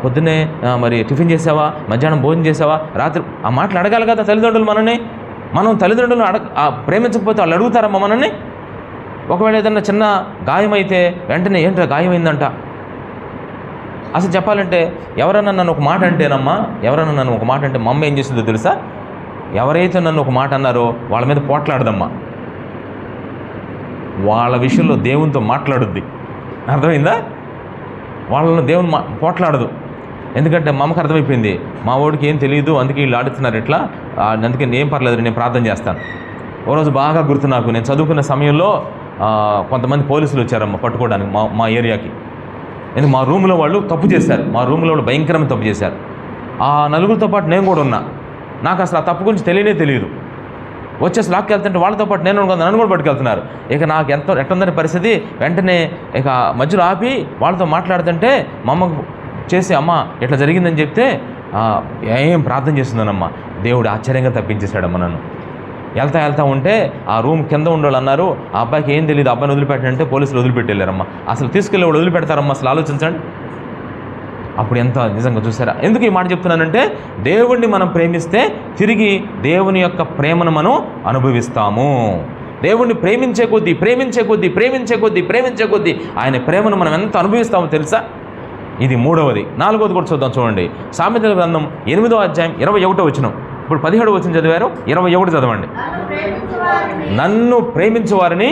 పొద్దున్నే మరి టిఫిన్ చేసావా, మధ్యాహ్నం భోజనం చేసావా, రాత్రి ఆ మాటలు అడగాలి కదా తల్లిదండ్రులు మనని. మనం తల్లిదండ్రులను ప్రేమించకపోతే వాళ్ళు అడుగుతారమ్మా మనల్ని? ఒకవేళ ఏదన్నా చిన్న గాయమైతే వెంటనే ఏంట్రా గాయమైందంట. అసలు చెప్పాలంటే ఎవరన్నా నన్ను ఒక మాట అంటేనమ్మా, ఎవరన్నా నన్ను ఒక మాట అంటే మా అమ్మ ఏం చేస్తుందో తెలుసా? ఎవరైతే నన్ను ఒక మాట అన్నారో వాళ్ళ మీద పోట్లాడదమ్మా. వాళ్ళ విషయంలో దేవునితో మాట్లాడుద్ది. అర్థమైందా? వాళ్ళను దేవుని పోట్లాడదు. ఎందుకంటే మా అమ్మకి అర్థమైపోయింది, మా వాడికి ఏం తెలియదు, అందుకే వీళ్ళు ఆడుతున్నారు ఇట్లా, అందుకే ఏం పర్లేదు నేను ప్రార్థన చేస్తాను. ఓ రోజు బాగా గుర్తు నాకు, నేను చదువుకున్న సమయంలో కొంతమంది పోలీసులు వచ్చారమ్మ పట్టుకోవడానికి మా ఏరియాకి. ఎందుకు మా రూమ్లో వాళ్ళు తప్పు చేశారు, మా రూమ్లో వాళ్ళు భయంకరమైన తప్పు చేశారు. ఆ నలుగురితో పాటు నేను కూడా ఉన్నా. నాకు అసలు ఆ తప్పు గురించి తెలియదు. వచ్చేసి లాక్కి వెళ్తుంటే వాళ్ళతో పాటు నన్ను కూడా పట్టుకెళ్తున్నారు. ఇక నాకు ఎట్టుందని పరిస్థితి, వెంటనే ఇక మధ్యలో ఆపి వాళ్ళతో మాట్లాడుతుంటే మా అమ్మకు చేసి అమ్మ ఇట్లా జరిగిందని చెప్తే ఏం ప్రార్థన చేస్తున్నానమ్మా, దేవుడు ఆశ్చర్యంగా తప్పించేశాడమ్మ నన్ను. వెళ్తా ఉంటే ఆ రూమ్ కింద ఉండేవాళ్ళు అన్నారు, ఆ అబ్బాయికి ఏం తెలియదు, అబ్బాయిని వదిలిపెట్టంటే పోలీసులు వదిలిపెట్టేళ్ళారమ్మా. అసలు తీసుకెళ్ళి వాడు వదిలిపెడతారమ్మా, అసలు ఆలోచించండి. అప్పుడు ఎంత నిజంగా చూసారా? ఎందుకు ఈ మాట చెప్తున్నానంటే దేవుణ్ణి మనం ప్రేమిస్తే తిరిగి దేవుని యొక్క ప్రేమను మనం అనుభవిస్తాము. దేవుణ్ణి ప్రేమించే కొద్దీ ఆయన ప్రేమను మనం ఎంత అనుభవిస్తామో తెలుసా? ఇది మూడవది. నాలుగవది కూడా చూద్దాం. చూడండి, సామెతల గ్రంథం 8వ అధ్యాయం 21వ వచనం. ఇప్పుడు 17వ వచనం చదివారు, 21 చదవండి. నన్ను ప్రేమించు వారిని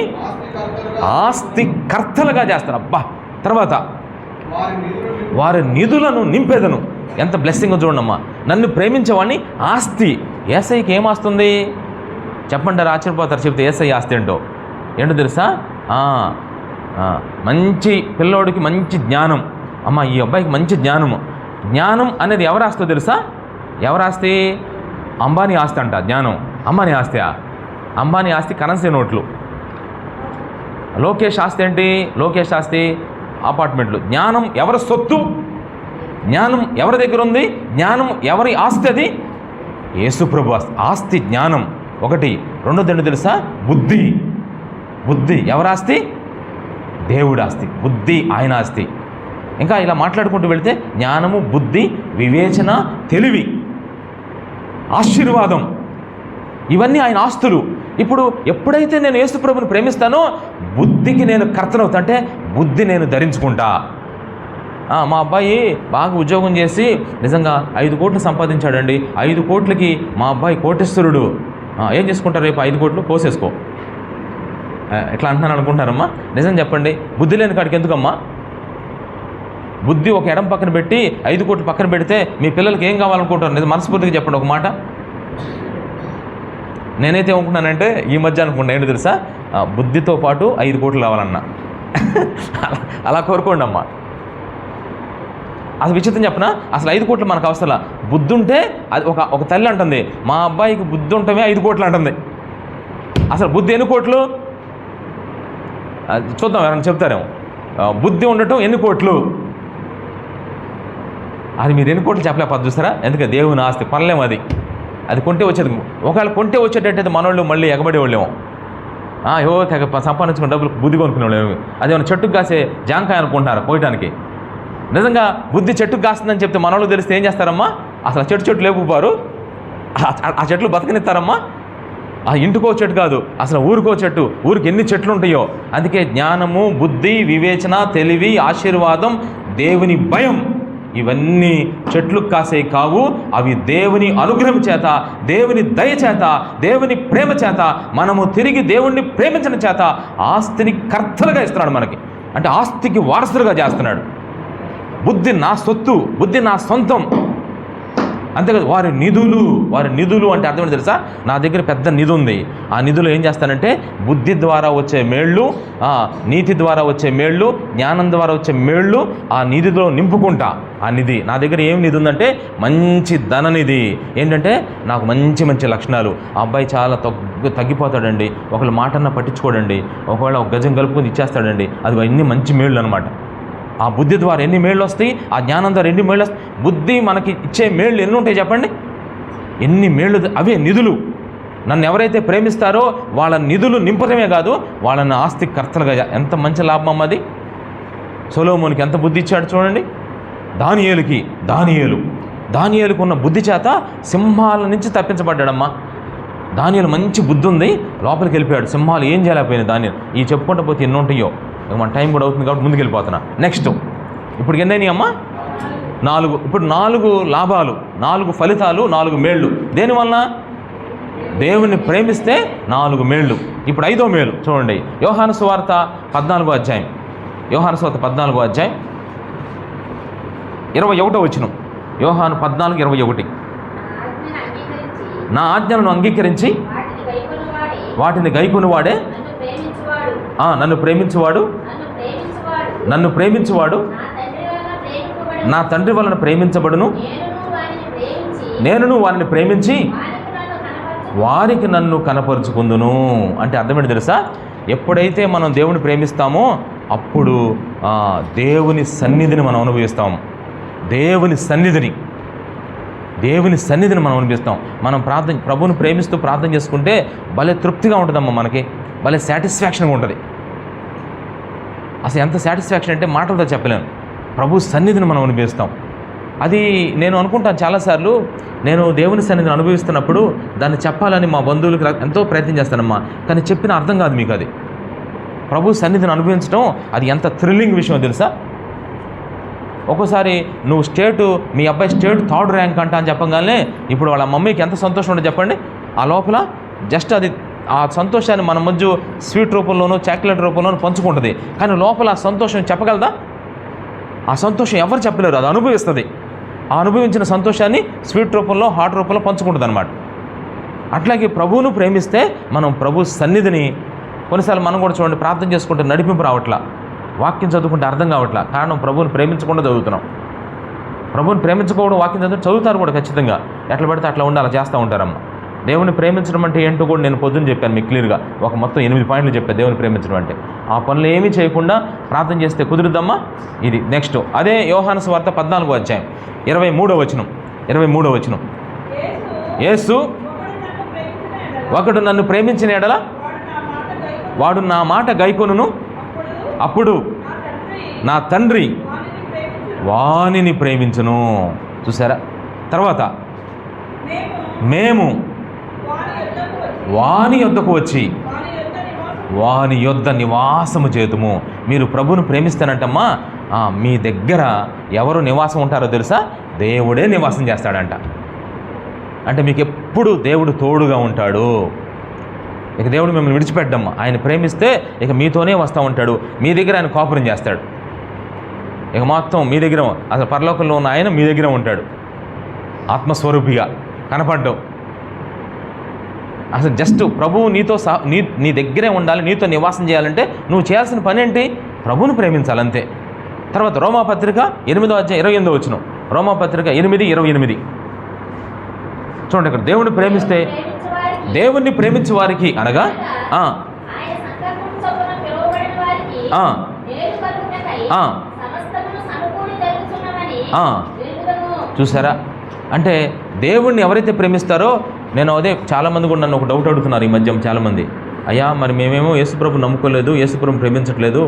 ఆస్తి కర్తలుగా చేస్తారు. అబ్బా, తర్వాత వారి నిధులను నింపేదను. ఎంత బ్లెస్సింగ్ చూడమ్మా. నన్ను ప్రేమించేవాడిని ఆస్తి. ఏసైకి ఏం ఆస్తుంది చెప్పంటారు? ఆశ్చర్యపోతారు చెప్తే ఏసై ఆస్తి ఏంటో తెలుసా? మంచి పిల్లోడికి మంచి జ్ఞానం. అమ్మ ఈ అబ్బాయికి మంచి జ్ఞానం అనేది ఎవరు ఆస్తో తెలుసా? ఎవరు ఆస్తి? అంబానీ ఆస్తి అంట జ్ఞానం. అంబానీ ఆస్తి కరెన్సీ నోట్లు. లోకేష్ ఆస్తి ఏంటి? లోకేష్ ఆస్తి అపార్ట్మెంట్లు. జ్ఞానం ఎవరి సొత్తు? జ్ఞానం ఎవరి దగ్గర ఉంది? జ్ఞానం ఎవరి ఆస్తి? అది యేసుప్రభు ఆస్తి జ్ఞానం ఒకటి. రెండోది ఏంటో తెలుసా? బుద్ధి ఎవరి ఆస్తి? దేవుడి ఆస్తి. బుద్ధి ఆయన ఆస్తి. ఇంకా ఇలా మాట్లాడుకుంటూ వెళితే జ్ఞానము, బుద్ధి, వివేచన, తెలివి, ఆశీర్వాదం, ఇవన్నీ ఆయన ఆస్తులు. ఇప్పుడు ఎప్పుడైతే నేను యేసుప్రభుని ప్రేమిస్తానో బుద్ధికి నేను కర్తనవుతా, అంటే బుద్ధి నేను ధరించుకుంటా. మా అబ్బాయి బాగా ఉద్యోగం చేసి నిజంగా 5 కోట్లు సంపాదించాడండి. 5 కోట్లకి మా అబ్బాయి కోటీశ్వరుడు. ఏం చేసుకుంటారు? రేపు 5 కోట్లు పోసేసుకో. ఎట్లా అంటున్నాను అనుకుంటారమ్మా? నిజం చెప్పండి, బుద్ధి లేని కాడికి ఎందుకమ్మా? బుద్ధి ఒక ఎడం పక్కన పెట్టి 5 కోట్లు పక్కన పెడితే మీ పిల్లలకి ఏం కావాలనుకుంటారు? నిజం మనస్ఫూర్తిగా చెప్పండి ఒక మాట. నేనైతే ఏమనుకున్నానంటే ఈ మధ్య అనుకున్నా ఏంటో తెలుసా? బుద్ధితో పాటు 5 కోట్లు కావాలన్నా. అలా కోరుకోండి అమ్మా. అసలు విచిత్రం చెప్పనా? అసలు 5 కోట్లు మనకు అవసరం. బుద్ధి ఉంటే అది ఒక తల్లి అంటుంది, మా అబ్బాయికి బుద్ధి ఉంటమే 5 కోట్లు అంటుంది. అసలు బుద్ధి ఎన్ని కోట్లు చూద్దాం, ఎవరైనా చెప్తారేమో. బుద్ధి ఉండటం ఎన్ని కోట్లు? అది మీరు ఎన్ని కోట్లు చెప్పలేకపోతే చూస్తారా? ఎందుకంటే దేవుని ఆస్తి కొనలేము. అది కొంటే వచ్చేది. ఒకవేళ కొంటే వచ్చేటట్టయితే మనోళ్ళు మళ్ళీ ఎగబడేవాళ్ళేమో. తెగ సంపాదించుకున్న డబ్బులు బుద్ధి కొనుక్కునేవాళ్ళేమో. అదేమన్నా చెట్టుకు కాసే జాంకాయ అనుకుంటున్నారు పోయటానికి. నిజంగా బుద్ధి చెట్టుకు కాస్తుందని చెప్తే మనోళ్ళు తెలిస్తే ఏం చేస్తారమ్మా? అసలు చెట్టు లేపుపారు. ఆ చెట్లు బతకనిస్తారమ్మా? ఆ ఇంటికో చెట్టు కాదు, అసలు ఊరికో చెట్టు. ఊరికి ఎన్ని చెట్లు ఉంటాయో. అందుకే జ్ఞానము, బుద్ధి, వివేచన, తెలివి, ఆశీర్వాదం, దేవుని భయం, ఇవన్నీ చెట్లు కాసే కావు. అవి దేవుని అనుగ్రహం చేత, దేవుని దయ చేత, దేవుని ప్రేమ చేత, మనము తిరిగి దేవుణ్ణి ప్రేమించడం చేత ఆస్తిని కర్తలుగా ఇస్తున్నాడు మనకి. అంటే ఆస్తికి వారసులుగా చేస్తున్నాడు. బుద్ధి నా సొత్తు, బుద్ధి నా సొంతం. అంతేకాదు వారి నిధులు అంటే అర్థమైంది తెలుసా? నా దగ్గర పెద్ద నిధి ఉంది. ఆ నిధులు ఏం చేస్తానంటే బుద్ధి ద్వారా వచ్చే మేళ్ళు, నీతి ద్వారా వచ్చే మేళ్ళు, జ్ఞానం ద్వారా వచ్చే మేళ్ళు ఆ నిధిలో నింపుకుంటా. ఆ నిధి నా దగ్గర ఏం నిధి ఉందంటే మంచి ధననిధి. ఏంటంటే నాకు మంచి మంచి లక్షణాలు. ఆ అబ్బాయి చాలా తగ్గిపోతాడండి, ఒకళ్ళ మాటన్నా పట్టించుకోడండి, ఒకవేళ ఒక గజం కలుపుకొని ఇచ్చేస్తాడండి. అది అన్ని మంచి మేళ్ళు అనమాట. ఆ బుద్ధి ద్వారా ఎన్ని మేళ్ళు వస్తాయి, ఆ జ్ఞానం ద్వారా ఎన్ని మేళ్ళు వస్తాయి. బుద్ధి మనకి ఇచ్చే మేళ్ళు ఎన్ని ఉంటాయి చెప్పండి? ఎన్ని మేళ్ళు, అవే నిధులు. నన్ను ఎవరైతే ప్రేమిస్తారో వాళ్ళ నిధులు నింపడమే కాదు, వాళ్ళని ఆస్తి కర్తలుగా. ఎంత మంచి లాభం అమ్మది. సొలొమోనుకి ఎంత బుద్ధి ఇచ్చాడు చూడండి. దానియేలుకు ఉన్న బుద్ధి చేత సింహాల నుంచి తప్పించబడ్డాడమ్మా. దానియేలు మంచి బుద్ధి ఉంది, లోపలికి వెళ్ళిపోయాడు. సింహాలు ఏం చేయలేకపోయింది దానియేలు. ఈ చెప్పుకుంటూ పోతే ఎన్ని ఉంటాయో. మన టైం కూడా అవుతుంది కాబట్టి ముందుకు వెళ్ళిపోతున్నా. నెక్స్ట్ ఇప్పుడు ఎన్నైనాయి అమ్మా? 4. ఇప్పుడు 4 లాభాలు, 4 ఫలితాలు, 4 మేళ్ళు. దేనివల్ల? దేవుని ప్రేమిస్తే 4 మేళ్ళు. ఇప్పుడు 5వ మేలు చూడండి. యోహాను సువార్త 14వ అధ్యాయం. యోహాను సువార్త 14వ అధ్యాయం 21వ వచనం. యోహాను 14:21. నా ఆజ్ఞలను అంగీకరించి వాటిని గైకొనువాడే నన్ను ప్రేమించువాడు నా తండ్రి వలన ప్రేమించబడును, నేనును వారిని ప్రేమించి వారికి నన్ను కనపరుచుకుందును. అంటే అర్థమేంటి తెలుసా? ఎప్పుడైతే మనం దేవుని ప్రేమిస్తామో అప్పుడు దేవుని సన్నిధిని మనం అనుభవిస్తాం. దేవుని సన్నిధిని మనం అనిపిస్తాం. మనం ప్రభువుని ప్రేమిస్తూ ప్రార్థన చేసుకుంటే భలే తృప్తిగా ఉంటుందమ్మా, మనకి భలే సాటిస్ఫాక్షన్గా ఉంటుంది. అసలు ఎంత సాటిస్ఫాక్షన్ అంటే మాటలతో చెప్పలేను. ప్రభు సన్నిధిని మనం అనుభవిస్తాం. అది నేను అనుకుంటాను చాలాసార్లు, నేను దేవుని సన్నిధిని అనుభవిస్తున్నప్పుడు దాన్ని చెప్పాలని మా బంధువులకు ఎంతో ప్రయత్నం చేస్తానమ్మా, కానీ చెప్పిన అర్థం కాదు మీకు. అది ప్రభు సన్నిధిని అనుభవించడం అది ఎంత థ్రిల్లింగ్ విషయం తెలుసా? ఒక్కోసారి మీ అబ్బాయి స్టేట్ 3rd ర్యాంక్ అంట అని చెప్పగానే ఇప్పుడు వాళ్ళ మమ్మీకి ఎంత సంతోషం ఉంటుంది చెప్పండి. ఆ లోపల జస్ట్ అది ఆ సంతోషాన్ని మన మధ్య స్వీట్ రూపంలోనూ చాక్లెట్ రూపంలోనూ పంచుకుంటుంది. కానీ లోపల ఆ సంతోషం చెప్పగలదా? ఆ సంతోషం ఎవరు చెప్పలేరు, అది అనుభవిస్తుంది. ఆ అనుభవించిన సంతోషాన్ని స్వీట్ రూపంలో, హాట్ రూపంలో పంచుకుంటుంది అనమాట. అట్లాగే ప్రభువును ప్రేమిస్తే మనం ప్రభు సన్నిధిని కొన్నిసార్లు మనం కూడా చూడండి, ప్రార్థన చేసుకుంటే నడిపింపు రావట్లా, వాక్యం చదువుకుంటే అర్థం కావట్లా. కారణం ప్రభువుని ప్రేమించకుండా చదువుతున్నాం. ప్రభువుని ప్రేమించుకోవడం, వాక్యం చదువుతారు కూడా ఖచ్చితంగా, ఎట్లా పడితే అట్లా ఉండి అలా చేస్తూ ఉంటారమ్మ. దేవుని ప్రేమించడం అంటే ఏంటో కూడా నేను పొద్దున్న చెప్పాను మీకు క్లియర్గా. ఒక మొత్తం 8 పాయింట్లు చెప్పాను దేవుని ప్రేమించడం అంటే. ఆ పనులు ఏమీ చేయకుండా ప్రార్థన చేస్తే కుదురుద్దమ్మా. ఇది నెక్స్ట్ అదే యోహాను సువార్త 14వ అధ్యాయం 23వ వచనం. యేసు ఒకడు నన్ను ప్రేమించిన ఎడల వాడు నా మాట గైకొనును, అప్పుడు నా తండ్రి వానిని ప్రేమించును. చూసారా? తర్వాత మేము వాని యొద్దకు వచ్చి వాని యొద్ద నివాసము చేతుము. మీరు ప్రభువును ప్రేమిస్తానంటమ్మా, మీ దగ్గర ఎవరు నివాసం ఉంటారో తెలుసా? దేవుడే నివాసం చేస్తాడంట. అంటే మీకు ఎప్పుడు దేవుడు తోడుగా ఉంటాడు. ఇక దేవుడు మిమ్మల్ని విడిచిపెట్టమ్మా. ఆయన ప్రేమిస్తే ఇక మీతోనే వస్తూ ఉంటాడు. మీ దగ్గర ఆయన కాపురం చేస్తాడు. ఇక మొత్తం మీ దగ్గర, అసలు పరలోకంలో ఉన్న ఆయన మీ దగ్గర ఉంటాడు, ఆత్మస్వరూపిగా కనపడ్డం. అసలు జస్ట్ ప్రభువు నీతో నీ దగ్గరే ఉండాలి, నీతో నివాసం చేయాలంటే నువ్వు చేయాల్సిన పని ఏంటి? ప్రభువును ప్రేమించాలంతే. తర్వాత రోమాపత్రిక 8వ అధ్యాయం 28వ వచనం. రోమాపత్రిక 8:28 చూడండి. ఇక్కడ దేవుణ్ణి ప్రేమించే వారికి అనగా చూసారా? అంటే దేవుణ్ణి ఎవరైతే ప్రేమిస్తారో, నేను అదే చాలామంది కూడా నన్ను ఒక డౌట్ అడుగుతున్నారు ఈ మధ్య చాలామంది. అయ్యా మరి మేమేమో యేసుప్రభు నమ్ముకోలేదు, యేసుప్రభు ప్రేమించట్లేదు,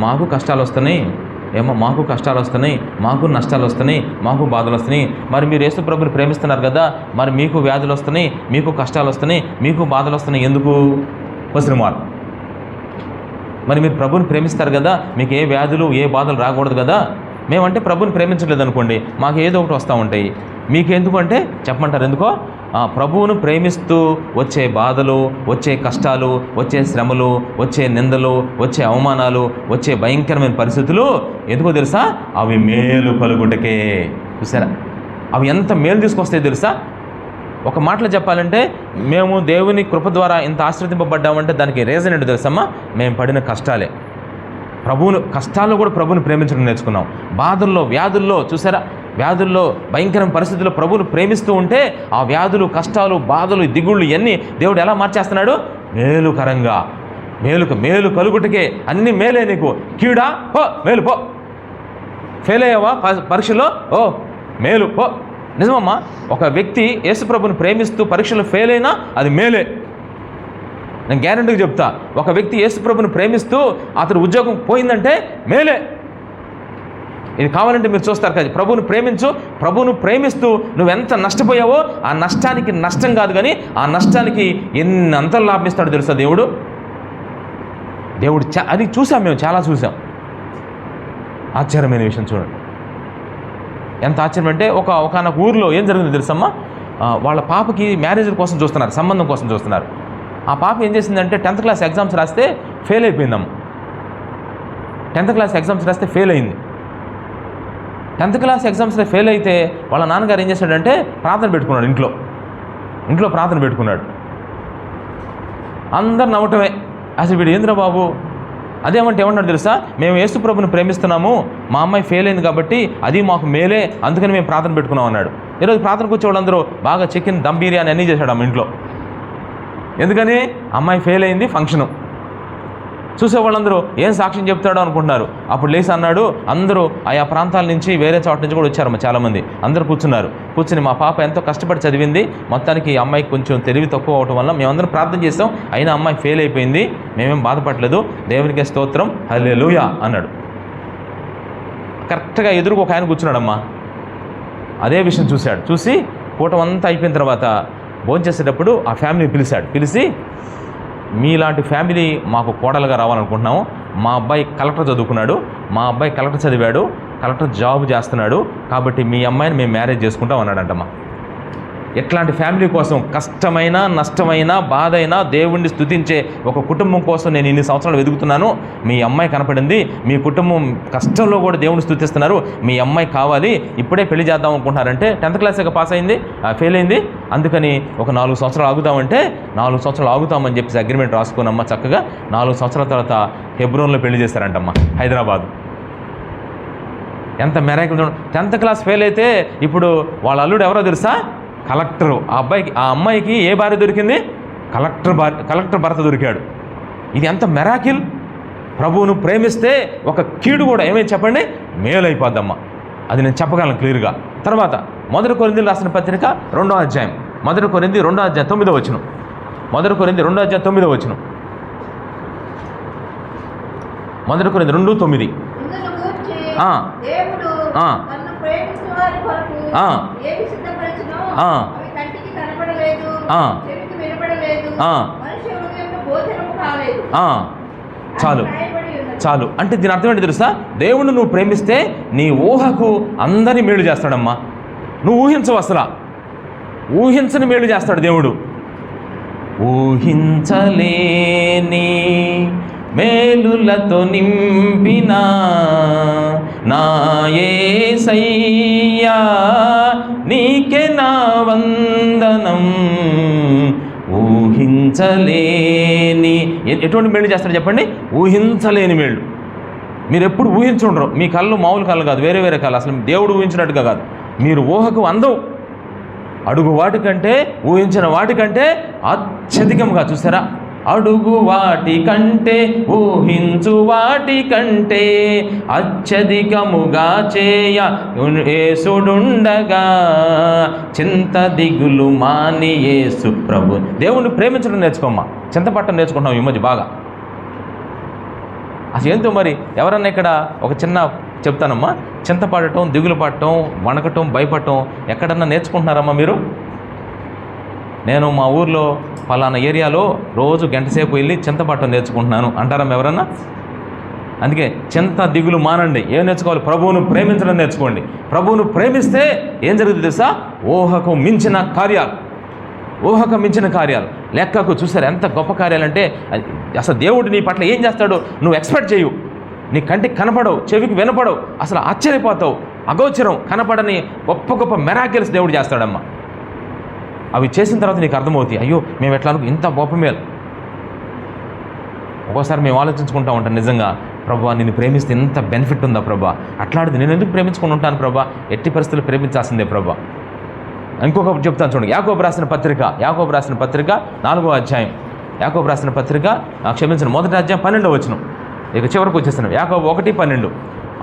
మాకు కష్టాలు వస్తున్నాయి, మాకు నష్టాలు వస్తున్నాయి, మాకు బాధలు వస్తున్నాయి. మరి మీరు యేసుప్రభుని ప్రేమిస్తున్నారు కదా, మరి మీకు వ్యాధులు వస్తున్నాయి, మీకు కష్టాలు వస్తున్నాయి, మీకు బాధలు వస్తున్నాయి, ఎందుకు? వస్త్రమార్. మరి మీరు ప్రభుని ప్రేమిస్తారు కదా, మీకు ఏ వ్యాధులు ఏ బాధలు రాకూడదు కదా. మేమంటే ప్రభుని ప్రేమించలేదు అనుకోండి, మాకు ఏదో ఒకటి వస్తూ ఉంటాయి. మీకు ఎందుకు అంటే చెప్పమంటారు ఎందుకో? ప్రభువును ప్రేమిస్తూ వచ్చే బాధలు, వచ్చే కష్టాలు, వచ్చే శ్రమలు, వచ్చే నిందలు, వచ్చే అవమానాలు, వచ్చే భయంకరమైన పరిస్థితులు ఎందుకో తెలుసా? అవి మేలు కలుగుటకే. చూసారా? అవి ఎంత మేలు తీసుకొస్తాయో తెలుసా? ఒక మాటలో చెప్పాలంటే మేము దేవుని కృప ద్వారా ఇంత ఆశీర్వదింపబడ్డామంటే దానికి రీజన్ ఏంటో తెలుసమ్మా? మేము పడిన కష్టాలే. కష్టాల్లో కూడా ప్రభువుని ప్రేమించడం నేర్చుకున్నాం. బాధల్లో, వ్యాధుల్లో, చూసారా, వ్యాధుల్లో, భయంకరమైన పరిస్థితుల్లో ప్రభువుని ప్రేమిస్తూ ఉంటే ఆ వ్యాధులు, కష్టాలు, బాధలు, దిగుళ్ళు ఇవన్నీ దేవుడు ఎలా మార్చేస్తున్నాడు? మేలుకరంగా. మేలు కలుగుటకే అన్ని మేలే నీకు. కీడా పో, మేలు పో. ఫెయిల్ అయ్యావా పరీక్షలో? ఓ మేలు పో. నిజమమ్మా, ఒక వ్యక్తి యేసుప్రభుని ప్రేమిస్తూ పరీక్షలో ఫెయిల్ అయినా అది మేలే. నేను గ్యారెంటీగా చెప్తా, ఒక వ్యక్తి యేసుప్రభుని ప్రేమిస్తూ అతడు ఉద్యోగం పోయిందంటే మేలే. ఇది కావాలంటే మీరు చూస్తారు కదా. ప్రభువుని ప్రేమించు. ప్రభువును ప్రేమిస్తూ నువ్వెంత నష్టపోయావో ఆ నష్టానికి నష్టం కాదు, కానీ ఆ నష్టానికి ఎన్ని అంతలు లాభిస్తాడో తెలుసా దేవుడు. అది చూసాం, మేము చాలా చూసాం. ఆశ్చర్యమైన విషయం చూడండి. ఎంత ఆశ్చర్యం అంటే ఒకనొక ఊరిలో ఏం జరిగిందో తెలుసమ్మా? వాళ్ళ పాపకి మ్యారేజ్ కోసం చూస్తున్నారు, సంబంధం కోసం చూస్తున్నారు. ఆ పాప ఏం చేసిందంటే 10th క్లాస్ ఎగ్జామ్స్ రాస్తే ఫెయిల్ అయిపోయిందమ్మ. 10th క్లాస్ ఎగ్జామ్స్ రాస్తే ఫెయిల్ అయింది. 10th క్లాస్ ఎగ్జామ్స్లో ఫెయిల్ అయితే వాళ్ళ నాన్నగారు ఏం చేశాడంటే ప్రార్థన పెట్టుకున్నాడు. ఇంట్లో ప్రార్థన పెట్టుకున్నాడు. అందరు నవ్వటమే. అసలు వీడు ఏంద్ర బాబు, అదేమంటే ఏమన్నాడు తెలుసా? మేము యేసుప్రభుని ప్రేమిస్తున్నాము, మా అమ్మాయి ఫెయిల్ అయింది కాబట్టి అది మాకు మేలే, అందుకని మేము ప్రార్థన పెట్టుకున్నాం అన్నాడు. ఈరోజు ప్రార్థనకు వచ్చే వాళ్ళందరూ బాగా చికెన్, దమ్ బిర్యానీ అన్నీ చేశాడు అమ్మ ఇంట్లో. ఎందుకని? అమ్మాయి ఫెయిల్ అయింది, ఫంక్షను. చూసే వాళ్ళందరూ ఏం సాక్ష్యం చెప్తాడో అనుకుంటున్నారు. అప్పుడు లేసి అన్నాడు, అందరూ ఆయా ప్రాంతాల నుంచి, వేరే చోట నుంచి కూడా వచ్చారమ్మ చాలామంది. అందరూ కూర్చుని మా పాప ఎంతో కష్టపడి చదివింది, మొత్తానికి అమ్మాయికి కొంచెం తెలివి తక్కువ అవటం వల్ల మేమందరం ప్రార్థన చేస్తాం, అయినా అమ్మాయి ఫెయిల్ అయిపోయింది, మేమేం బాధపడలేదు, దేవునికే స్తోత్రం, హల్లెలూయా అన్నాడు. కరెక్ట్గా ఎదురుకు ఒక ఆయన కూర్చున్నాడమ్మా. అదే విషయం చూసి కూటం అంతా అయిపోయిన తర్వాత భోంచేసేటప్పుడు ఆ ఫ్యామిలీని పిలిచి, మీలాంటి ఫ్యామిలీ మాకు కోడలుగా రావాలనుకుంటున్నాము. మా అబ్బాయి కలెక్టర్ చదువుకున్నాడు, మా అబ్బాయి కలెక్టర్ చదివాడు, కలెక్టర్ జాబ్ చేస్తున్నాడు, కాబట్టి మీ అమ్మాయిని మేము మ్యారేజ్ చేసుకుంటాం అన్నాడంటమ్మా. ఎట్లాంటి ఫ్యామిలీ కోసం కష్టమైన, నష్టమైన, బాధ అయినా దేవుణ్ణి స్తుతించే ఒక కుటుంబం కోసం నేను ఇన్ని సంవత్సరాలు వెతుకుతున్నాను. మీ అమ్మాయి కనపడింది, మీ కుటుంబం కష్టంలో కూడా దేవుణ్ణి స్తుతిస్తున్నారు, మీ అమ్మాయి కావాలి, ఇప్పుడే పెళ్లి చేద్దాం అనుకుంటున్నారంటే 10th క్లాస్ పాస్ అయింది, ఫెయిల్ అయింది, అందుకని ఒక 4 సంవత్సరాలు ఆగుతామంటే 4 సంవత్సరాలు ఆగుతామని చెప్పేసి అగ్రిమెంట్ రాసుకున్నమ్మ. చక్కగా 4 సంవత్సరాల తర్వాత హెబ్రోన్లో పెళ్లి చేశారంటమ్మా, హైదరాబాద్. ఎంత మెరాకిల్. 10th క్లాస్ ఫెయిల్ అయితే ఇప్పుడు వాళ్ళ అల్లుడు ఎవరో తెలుసా? కలెక్టరు. ఆ అమ్మాయికి ఏ భార్య దొరికింది? కలెక్టర్ భర్త దొరికాడు. ఇది ఎంత మెరాకిల్. ప్రభువును ప్రేమిస్తే ఒక కీడు కూడా ఏమైంది చెప్పండి? మేలైపోద్దమ్మా. అది నేను చెప్పగలను క్లియర్గా. తర్వాత 1 కొరింథీయులకు రాసిన పత్రిక 2వ అధ్యాయం, 1 కొరింథీ 2వ అధ్యాయం 9వ వచనం. 1 కొరింథీ 2వ అధ్యాయం 9వ వచనం. 1 కొరింథీ 2:9. చాలు అంటే దీని అర్థం ఏంటి తెలుసా? దేవుణ్ణి నువ్వు ప్రేమిస్తే నీ ఊహకు అందరినీ మేలు చేస్తాడమ్మా. నువ్వు ఊహించవు, అసలు ఊహించని మేలు చేస్తాడు దేవుడు. ఊహించలేని మేలులతో నింపిన నా యేసయ్యా నీకే నా వందనం. ఊహించలేని ఎటువంటి మేలు చేస్తాడు చెప్పండి? ఊహించలేని మేలు. మీరు ఎప్పుడు ఊహించుండరు. మీ కళ్ళు మామూలు కళ్ళు కాదు, వేరే వేరే కళ్ళు, అసలు దేవుడు ఊహించినట్టుగా కాదు. మీరు ఊహకు అందం. అడుగు వాటికంటే, ఊహించిన వాటికంటే అత్యధికంగా, చూసారా, అడుగు వాటి కంటే, ఊహించు వాటి కంటే అత్యధికముగా చేయ యేసుడుండగా చింత దిగులు మాని యేసు ప్రభు. దేవుణ్ణి ప్రేమించడం నేర్చుకోమ్మా. చింతపట్టం నేర్చుకుంటున్నాం ఈ మధ్య బాగా. అసలు ఏంటో మరి, ఎవరన్నా ఇక్కడ ఒక చిన్న చెప్తానమ్మా, చింతపడటం, దిగులు పడటం, వణకటం, భయపడటం ఎక్కడన్నా నేర్చుకుంటున్నారమ్మా మీరు? నేను మా ఊర్లో పలానా ఏరియాలో రోజు గంట సేపు వెళ్ళి చింతపట్టం నేర్చుకుంటున్నాను అంటారమ్మా ఎవరన్నా? అందుకే చింత దిగులు మానండి. ఏం నేర్చుకోవాలి? ప్రభువును ప్రేమించడం నేర్చుకోండి. ప్రభువును ప్రేమిస్తే ఏం జరుగుతుంది తెలుసా? ఊహకు మించిన కార్యాలు. లెక్కకు చూసారు ఎంత గొప్ప కార్యాలు అంటే, అసలు దేవుడు నీ పట్ల ఏం చేస్తాడో నువ్వు ఎక్స్పెక్ట్ చేయు. నీ కంటికి కనపడవు, చెవికి వినపడవు, అసలు ఆశ్చర్యపోతావు. అగోచరం, కనపడని గొప్ప గొప్ప మెరాకిల్స్ దేవుడు చేస్తాడమ్మా. అవి చేసిన తర్వాత నీకు అర్థమవుతాయి, అయ్యో మేము ఎట్లా ఇంత గొప్ప మేలు. ఒక్కోసారి మేము ఆలోచించుకుంటూ ఉంటాం, నిజంగా ప్రభా నిన్ను ప్రేమిస్తే ఎంత బెనిఫిట్ ఉందా ప్రభా, అట్లాంటిది నేను ఎందుకు ప్రేమించుకుని ఉంటాను ప్రభా, ఎట్టి పరిస్థితులు ప్రేమించాల్సిందే ప్రభా. ఇంకొక చెప్తాను చూడండి, యాకోబు రాసిన పత్రిక 4వ అధ్యాయం, యాకోబు రాసిన పత్రిక క్షమించిన 1వ అధ్యాయం 12వ వచనం. ఇక చివరికి వచ్చేస్తున్నాం. యాకోబు 1:12,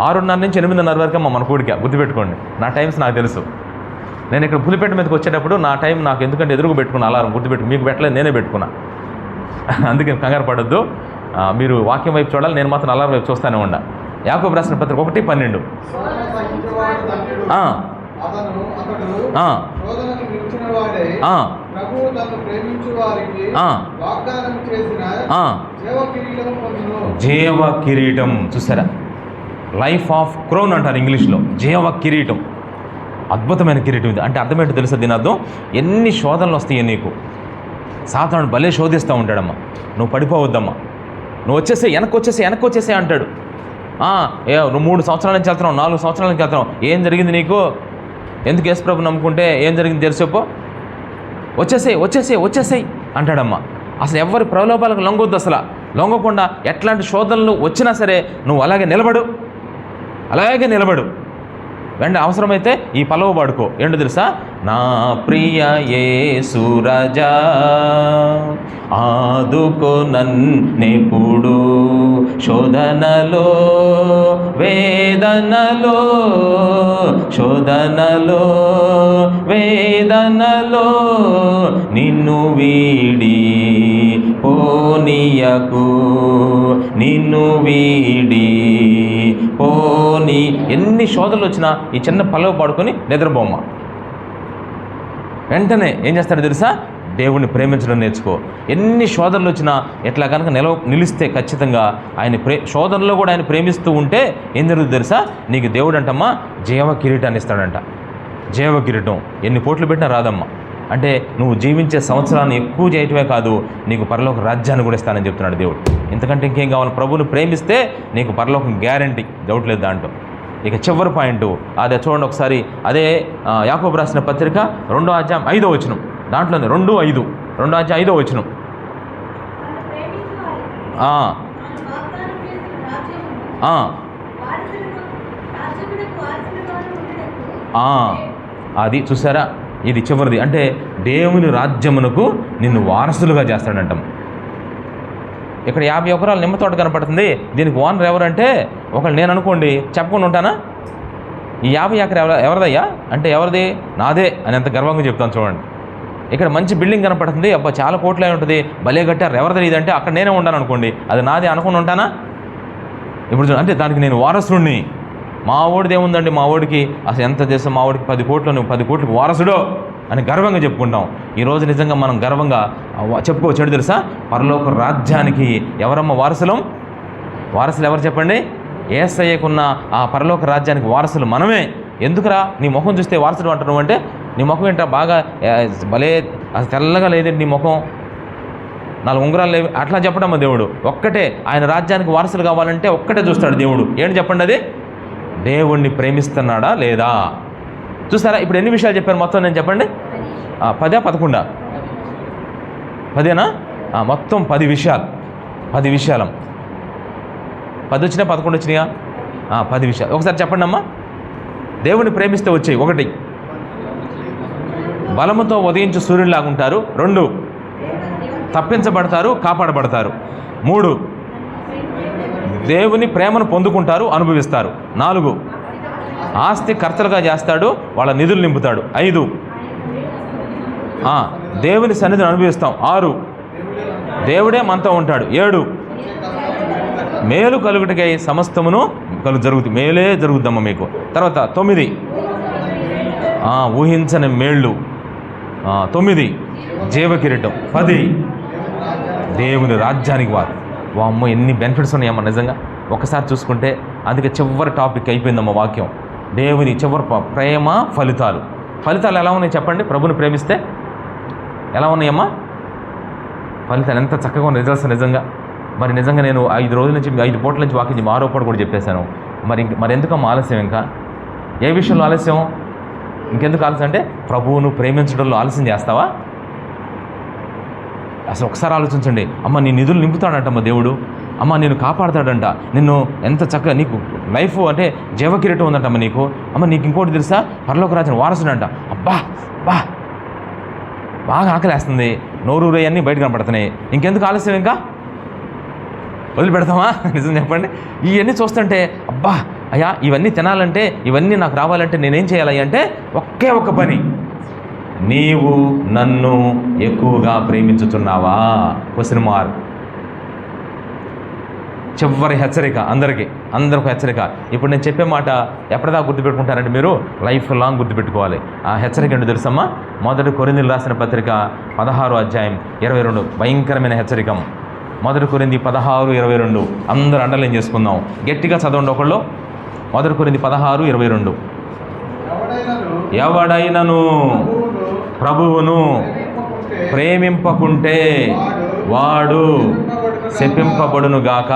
6:30 నుంచి 8:30 వరకు మన కూడిక. గుర్తుపెట్టుకోండి, నా టైమ్స్ నాకు తెలుసు. నేను ఇక్కడ పులిపేట మీదకి వచ్చేటప్పుడు నా టైం నాకు ఎందుకంటే ఎదురుగా పెట్టుకున్న అలారం గుర్తుపెట్టుకుని, మీకు పెట్టలేదు, నేనే పెట్టుకున్నా. అందుకే కంగారు పడొద్దు, మీరు వాక్యం వైపు చూడాలి, నేను మాత్రం అలారం వైపు చూస్తూనే ఉండా. యాకోబు రాసిన పత్రిక 1:12. జీవ కిరీటం చూసారా, లైఫ్ ఆఫ్ క్రోన్ అంటారు ఇంగ్లీష్లో. జీవ కిరీటం, అద్భుతమైన కిరీటం ఇది. అంటే అర్థమేంటో తెలుసా దీని అర్థం? ఎన్ని శోధనలు వస్తాయి నీకు, సాతాను భలే శోధిస్తూ ఉంటాడమ్మా. నువ్వు పడిపోవద్దమ్మా, నువ్వు వెనక్కి వచ్చేసే అంటాడు. నువ్వు 3 సంవత్సరాల నుంచి వెళ్తున్నావు, 4 సంవత్సరాల నుంచి వెళ్తున్నావు, ఏం జరిగింది నీకు? ఎందుకు యేసు ప్రభు నమ్ముకుంటే ఏం జరిగింది తెలుసుకో, వచ్చేసేయి అంటాడమ్మా. అసలు ఎవరి ప్రలోభాలకు లొంగొద్దు, అసలు లొంగకుండా ఎట్లాంటి శోధనలు వచ్చినా సరే నువ్వు అలాగే నిలబడు. వెంట అవసరమైతే ఈ పల్లవ పాడుకో. ఏంటో తెలుసా? నా ప్రియ యేసు రాజా ఆదుకో నన్నెప్పుడు, శోధనలో వేదనలో నిన్ను వీడి పోనీయకు, ఎన్ని శోధనలు వచ్చినా ఈ చిన్న పల్లవ పాడుకొని నిద్రపోమ్మ. వెంటనే ఏం చేస్తాడో తెలుసా? దేవుణ్ణి ప్రేమించడం నేర్చుకో. ఎన్ని శోధనలు వచ్చినా ఎట్లా కనుక నిలిస్తే ఖచ్చితంగా ఆయన శోధనలో కూడా ఆయన ప్రేమిస్తూ ఉంటే ఏం జరుగుతుంది తెలుసా? నీకు దేవుడు అంటమ్మా జీవ కిరీటాన్ని ఇస్తాడంట. జీవ కిరీటం ఎన్ని పోట్లు పెట్టినా రాదమ్మా. అంటే నువ్వు జీవించే సంవత్సరాన్ని ఎక్కువ చేయటమే కాదు, నీకు పరలోక రాజ్యాన్ని కూడా ఇస్తానని చెప్తున్నాడు దేవుడు. ఇంతకంటే ఇంకేం కావాలి? ప్రభువుని ప్రేమిస్తే నీకు పరలోకం గ్యారంటీ, డౌట్ లేదు దాంట్లో. ఇక చివరి పాయింట్ అదే చూడండి ఒకసారి, అదే యాకోబు రాసిన పత్రిక 2వ అధ్యాయం 5వ వచనం. దాంట్లోనే 2:5, 2వ అధ్యాయం 5వ వచనం. అది చూసారా, ఇది చివరిది. అంటే దేవుని రాజ్యమునకు నిన్ను వారసులుగా చేస్తాడంటాం. ఇక్కడ 50 ఎకరాల నిమ్మ తోట కనపడుతుంది, దీనికి ఓనర్ ఎవరంటే ఒకళ్ళు నేను అనుకోండి, చెప్పకుండా ఉంటానా? ఈ 50 ఎకరాలు ఎవరిదయ్యా అంటే ఎవరిది? నాదే అని ఎంత గర్వంగా చెప్తాను చూడండి. ఇక్కడ మంచి బిల్డింగ్ కనపడుతుంది, అబ్బా చాలా కోట్లే ఉంటుంది, భలే కట్టారు, ఎవరిది ఇదంటే అక్కడ నేనే ఉంటాను అనుకోండి, అది నాదే అనుకుని ఉంటానా? ఇప్పుడు అంటే దానికి నేను వారసుడిని. మా ఓడిది ఏముందండి, మా ఓడికి అసలు ఎంత చేస్తాం, మా ఓడికి 10 కోట్లు, నువ్వు 10 కోట్లకు వారసుడో అని గర్వంగా చెప్పుకుంటాం. ఈరోజు నిజంగా మనం గర్వంగా చెప్పుకోవచ్చు. చెడు తెలుసా? పరలోక రాజ్యానికి ఎవరమ్మ వారసులు ఎవరు చెప్పండి? యేసయ్యకున్న ఆ పరలోక రాజ్యానికి వారసులు మనమే. ఎందుకురా నీ ముఖం చూస్తే వారసుడు అంటున్నావు అంటే, నీ ముఖం ఏంటో బాగా భలే అసలు తెల్లగా లేదండి నీ ముఖం, 4 ఉంగరాలు లేవు అట్లా చెప్పడమ్మా దేవుడు. ఒక్కటే ఆయన రాజ్యానికి వారసులు కావాలంటే ఒక్కటే చూస్తాడు దేవుడు. ఏంటి చెప్పండి? అది దేవుణ్ణి ప్రేమిస్తున్నాడా లేదా చూస్తారా? ఇప్పుడు ఎన్ని విషయాలు చెప్పాను మొత్తం నేను చెప్పండి? 10 11 10 మొత్తం 10 విషయాలు. 10 విషయాలు 10 వచ్చినా 11 వచ్చినాయా? 10 విషయాలు ఒకసారి చెప్పండి అమ్మా. దేవుని ప్రేమిస్తే వచ్చాయి. 1 బలముతో ఉదయించు సూర్యుడిలాగుంటారు. 2 తప్పించబడతారు, కాపాడబడతారు. 3 దేవుని ప్రేమను పొందుకుంటారు, అనుభవిస్తారు. 4 ఆస్తి కర్తలుగా చేస్తాడు, వాళ్ళ నిధులు నింపుతాడు. 5 దేవుని సన్నిధిని అనుభవిస్తాం. 6 దేవుడే మనతో ఉంటాడు. 7 మేలు కలుగుటకై సమస్తమును జరుగుతుంది, మేలే జరుగుద్దమ్మా మీకు. తర్వాత 9 ఊహించని మేళ్ళు. 9 జీవ కిరీటం. 10 దేవుని రాజ్యానికి వారు. వామ్మో ఎన్ని బెనిఫిట్స్ ఉన్నాయమ్మా నిజంగా ఒకసారి చూసుకుంటే. అందుకే చివరి టాపిక్ అయిపోయిందమ్మా వాక్యం. దేవుని చివరి ప్రేమ ఫలితాలు ఎలా ఉన్నాయి చెప్పండి? ప్రభుని ప్రేమిస్తే ఎలా ఉన్నాయమ్మా ఫలితాలు? ఎంత చక్కగా ఉన్నాయి రిజల్ట్స్ నిజంగా. మరి నిజంగా నేను 5 రోజుల నుంచి 5 పూటల నుంచి వాక్యం 6వ పూట కూడా చెప్పేశాను. మరి ఎందుకమ్మా ఆలస్యం? ఇంకా ఏ విషయంలో ఆలస్యం? ఇంకెందుకు ఆలస్యం అంటే ప్రభువును ప్రేమించడంలో ఆలస్యం చేస్తావా? అసలు ఒకసారి ఆలోచించండి. అమ్మ నీ నిధులు నింపుతాడంటమ్మ దేవుడు, అమ్మ నేను కాపాడతాడంట, నిన్ను ఎంత చక్కగా నీకు లైఫ్ అంటే జీవకిరీటం ఉందంటమ్మ నీకు, అమ్మ నీకు ఇంకోటి తెలుసా పరలోక రాజ్యం వారసుడంట. అబ్బా బా బాగా ఆకలేస్తుంది, నోరూరయ్యన్నీ బయట కనపడుతున్నాయి, ఇంకెందుకు ఆలస్యం? ఇంకా వదిలిపెడతామా? నిజం చెప్పండి. ఇవన్నీ చూస్తుంటే అబ్బా అయ్యా ఇవన్నీ తినాలంటే, ఇవన్నీ నాకు రావాలంటే నేనేం చేయాలి అంటే ఒకే ఒక్క పని, నీవు నన్ను ఎక్కువగా ప్రేమించుతున్నావా? Question mark. చివరి హెచ్చరిక అందరికీ హెచ్చరిక. ఇప్పుడు నేను చెప్పే మాట ఎప్పటిదాకా గుర్తుపెట్టుకుంటారంటే మీరు లైఫ్ లాంగ్ గుర్తుపెట్టుకోవాలి. ఆ హెచ్చరిక ఏంటో తెలుసమ్మా? 1 కొరింథీయులకు రాసిన పత్రిక 16వ అధ్యాయం 22 భయంకరమైన హెచ్చరిక. 1 కొరింథీ 16:22 అందరూ అండర్లైన్ చేసుకుందాం, గట్టిగా చదవండి ఒకళ్ళు. 1 కొరింథీ 16:22 ఎవడైనను ప్రభువును ప్రేమింపకుంటే వాడు శపింపబడునుగాక.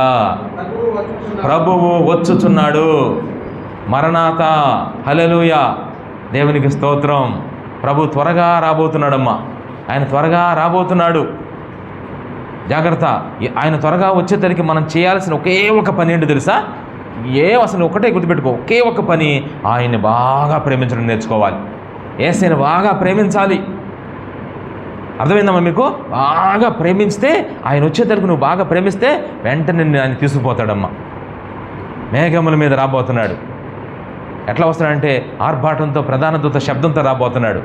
ప్రభువు వచ్చుచున్నాడు. మరణాత. హల్లెలూయా. దేవునికి స్తోత్రం. ప్రభు త్వరగా రాబోతున్నాడమ్మా. ఆయన త్వరగా రాబోతున్నాడు. జాగ్రత్త. ఆయన త్వరగా వచ్చేసరికి మనం చేయాల్సిన ఒకే ఒక పని ఏంటో తెలుసా? అసలు ఒకటే గుర్తుపెట్టుకో, ఒకే ఒక పని, ఆయన్ని బాగా ప్రేమించడం నేర్చుకోవాలి. యేసుని బాగా ప్రేమించాలి. అర్థమైందమ్మా మీకు? బాగా ప్రేమిస్తే, ఆయన వచ్చేసరికి నువ్వు బాగా ప్రేమిస్తే వెంటనే ఆయన తీసుకుపోతాడమ్మా. మేఘముల మీద రాబోతున్నాడు. ఎట్లా వస్తున్నాడంటే ఆర్భాటంతో, ప్రధాన దూత శబ్దంతో రాబోతున్నాడు.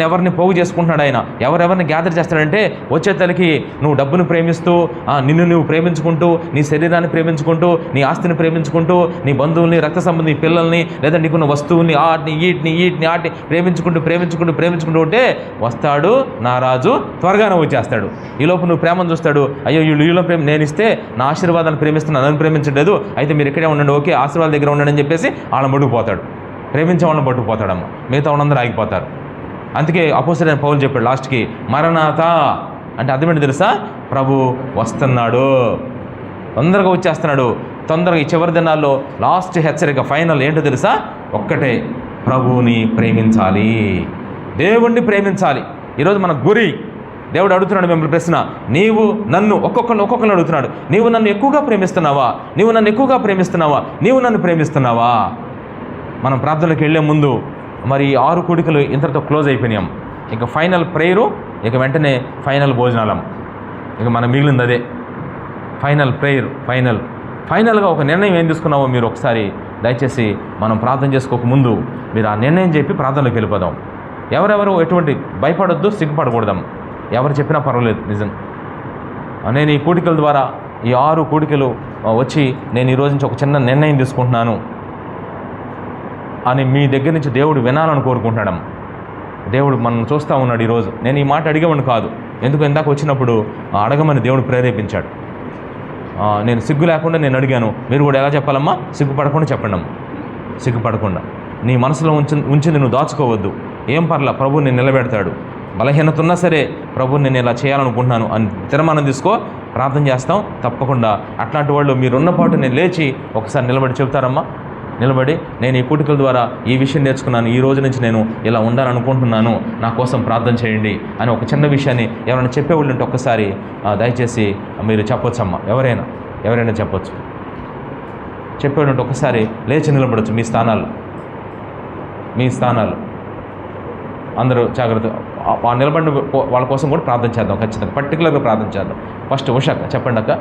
ఎవరిని పోగు చేసుకుంటున్నాడు ఆయన, ఎవరెవరిని గ్యాదర్ చేస్తాడంటే వచ్చేతలకి నువ్వు డబ్బును ప్రేమిస్తూ, నిన్ను నువ్వు ప్రేమించుకుంటూ, నీ శరీరాన్ని ప్రేమించుకుంటూ, నీ ఆస్తిని ప్రేమించుకుంటూ, నీ బంధువుల్ని, రక్త సంబంధి పిల్లల్ని, లేదా నీకున్న వస్తువుల్ని ఆటిని ప్రేమించుకుంటూ ఉంటే వస్తాడు నా రాజు, త్వరగానే వచ్చేస్తాడు. ఈలోపు నువ్వు ప్రేమను చూస్తాడు. అయ్యో వీళ్ళ ప్రేమ నేను ఇస్తే నా ఆశీర్వాదాన్ని ప్రేమిస్తున్నాను, నన్ను ప్రేమించలేదు, అయితే మీరు ఇక్కడే ఉండండి, ఓకే ఆశీర్వాద దగ్గర ఉండండి అని చెప్పేసి వాళ్ళని పట్టుకుపోతాడు. ప్రేమించే వాళ్ళని పట్టుకుపోతాడమ్మ. మిగతా వాళ్ళందరూ ఆగిపోతారు. అందుకే అపోస్తలుడైన పౌలు చెప్పాడు లాస్ట్కి, మరణాత అంటే అర్థమేంటి తెలుసా? ప్రభు వస్తున్నాడు, తొందరగా వచ్చేస్తున్నాడు. తొందరగా ఈ చివరి దినాల్లో లాస్ట్ హెచ్చరిక, ఫైనల్ ఏంటో తెలుసా? ఒక్కటే, ప్రభువుని ప్రేమించాలి, దేవుణ్ణి ప్రేమించాలి. ఈరోజు మన గురి. దేవుడు అడుగుతున్నాడు మిమ్మల్ని ప్రశ్న, నీవు నన్ను ఒక్కొక్కరిని అడుగుతున్నాడు, నీవు నన్ను ఎక్కువగా ప్రేమిస్తున్నావా? నీవు నన్ను ప్రేమిస్తున్నావా? మనం ప్రార్థనలకు వెళ్ళే ముందు మరి 6 కూడికలు ఇంతటితో క్లోజ్ అయిపోయినాం. ఇక ఫైనల్ ప్రేయరు, ఇక వెంటనే ఫైనల్ భోజనాలం. ఇక మనం మిగిలింది అదే ఫైనల్ ప్రేయర్. ఫైనల్గా ఒక నిర్ణయం ఏం తీసుకున్నావో మీరు ఒకసారి దయచేసి మనం ప్రార్థన చేసుకోక ముందు మీరు ఆ నిర్ణయం చెప్పి ప్రార్థనలోకి వెళ్ళిపోదాం. ఎవరెవరు ఎటువంటి భయపడొద్దు, సిగ్గుపడకూడదాం. ఎవరు చెప్పినా పర్వాలేదు. నిజం, నేను ఈ కూడికల ద్వారా, ఈ 6 కూడికలు వచ్చి నేను ఈరోజు నుంచి ఒక చిన్న నిర్ణయం తీసుకుంటున్నాను అని మీ దగ్గర నుంచి దేవుడు వినాలని కోరుకుంటున్నాడమ్మ. దేవుడు మనం చూస్తూ ఉన్నాడు. ఈరోజు నేను ఈ మాట అడిగేవాడిని కాదు, ఎందుకు ఇందాక వచ్చినప్పుడు అడగమని దేవుడు ప్రేరేపించాడు. నేను సిగ్గు లేకుండా నేను అడిగాను. మీరు కూడా ఎలా చెప్పాలమ్మా? సిగ్గుపడకుండా చెప్పండి అమ్మ. సిగ్గుపడకుండా నీ మనసులో ఉంచింది నువ్వు దాచుకోవద్దు. ఏం పర్లా, ప్రభు నేను నిలబెడతాడు. బలహీనత ఉన్నా సరే ప్రభు నేను ఇలా చేయాలనుకుంటున్నాను అని తీర్మానం తీసుకో. ప్రార్థన చేస్తాం తప్పకుండా. అట్లాంటి వాళ్ళు మీరున్న పాటు నేను లేచి ఒకసారి నిలబడి చెబుతారమ్మా. నిలబడి, నేను ఈ కూడికల ద్వారా ఈ విషయం నేర్చుకున్నాను, ఈ రోజు నుంచి నేను ఇలా ఉండాలనుకుంటున్నాను, నా కోసం ప్రార్థన చేయండి అని ఒక చిన్న విషయాన్ని ఎవరైనా చెప్పేవాళ్ళు ఉంటే ఒక్కసారి దయచేసి మీరు చెప్పొచ్చమ్మా. ఎవరైనా చెప్పొచ్చు. చెప్పేవాళ్ళు ఉంటే ఒక్కసారి లేచి నిలబడచ్చు. మీ స్థానాలు అందరూ జాగ్రత్త. నిలబడిన వాళ్ళ కోసం కూడా ప్రార్థన చేద్దాం. ఖచ్చితంగా పర్టికులర్గా ప్రార్థన చేద్దాం. ఫస్ట్ ఉషాక చెప్పండి అక్క.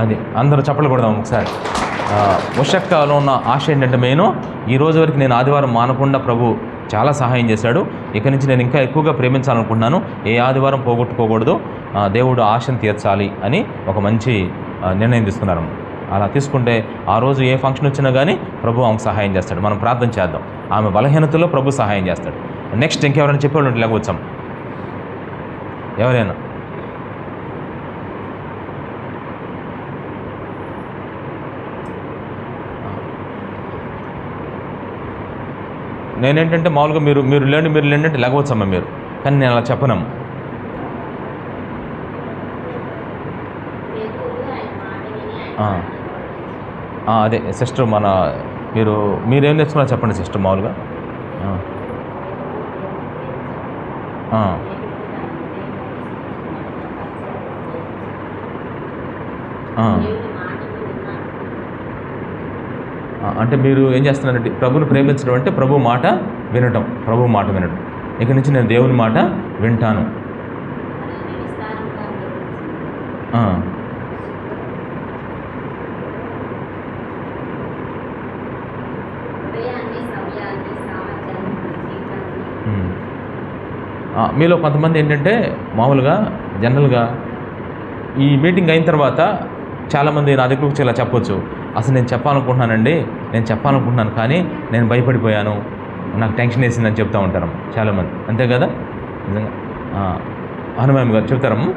అది అందరూ చప్పట్లు కొడదాం ఒకసారి. ఉషక్కలో ఉన్న ఆశ ఏంటంటే, మెయిన్ ఈ రోజు వరకు నేను ఆదివారం మానకుండా ప్రభు చాలా సహాయం చేశాడు. ఇక నుంచి నేను ఇంకా ఎక్కువగా ప్రేమించాలనుకుంటున్నాను. ఏ ఆదివారం పోగొట్టుకోకూడదు, దేవుడు ఆశను తీర్చాలి అని ఒక మంచి నిర్ణయం తీసుకున్నారు. అలా తీసుకుంటే ఆ రోజు ఏ ఫంక్షన్ వచ్చినా కానీ ప్రభు ఆమెకు సహాయం చేస్తాడు. మనం ప్రార్థన చేద్దాం. ఆమె బలహీనతలో ప్రభు సహాయం చేస్తాడు. నెక్స్ట్ ఇంకెవరైనా చెప్పేవాళ్ళు ఉంటే లేకపోవచ్చాం. ఎవరైనా నేనేంటంటే మామూలుగా మీరు లేండి అంటే లేకపోవచ్చమ్మా మీరు, కానీ నేను అలా చెప్పనమ్మా. అదే సిస్టర్, మీరేం నేర్చుకున్నారో చెప్పండి సిస్టర్ మామూలుగా. అంటే మీరు ఏం చేస్తున్నారంటే ప్రభుని ప్రేమించడం అంటే ప్రభు మాట వినటం. ఇక నుంచి నేను దేవుని మాట వింటాను. మీలో కొంతమంది ఏంటంటే మామూలుగా జనరల్గా ఈ మీటింగ్ అయిన తర్వాత చాలామంది నా దగ్గరకు వచ్చి ఇలా చెప్పొచ్చు, అసలు నేను చెప్పాలనుకుంటున్నాను కానీ నేను భయపడిపోయాను, నాకు టెన్షన్ వేసిందని చెప్తూ ఉంటారమ్మ చాలామంది. అంతే కదా? నిజంగా హనుమాన్ గారు చెప్తారమ్మ.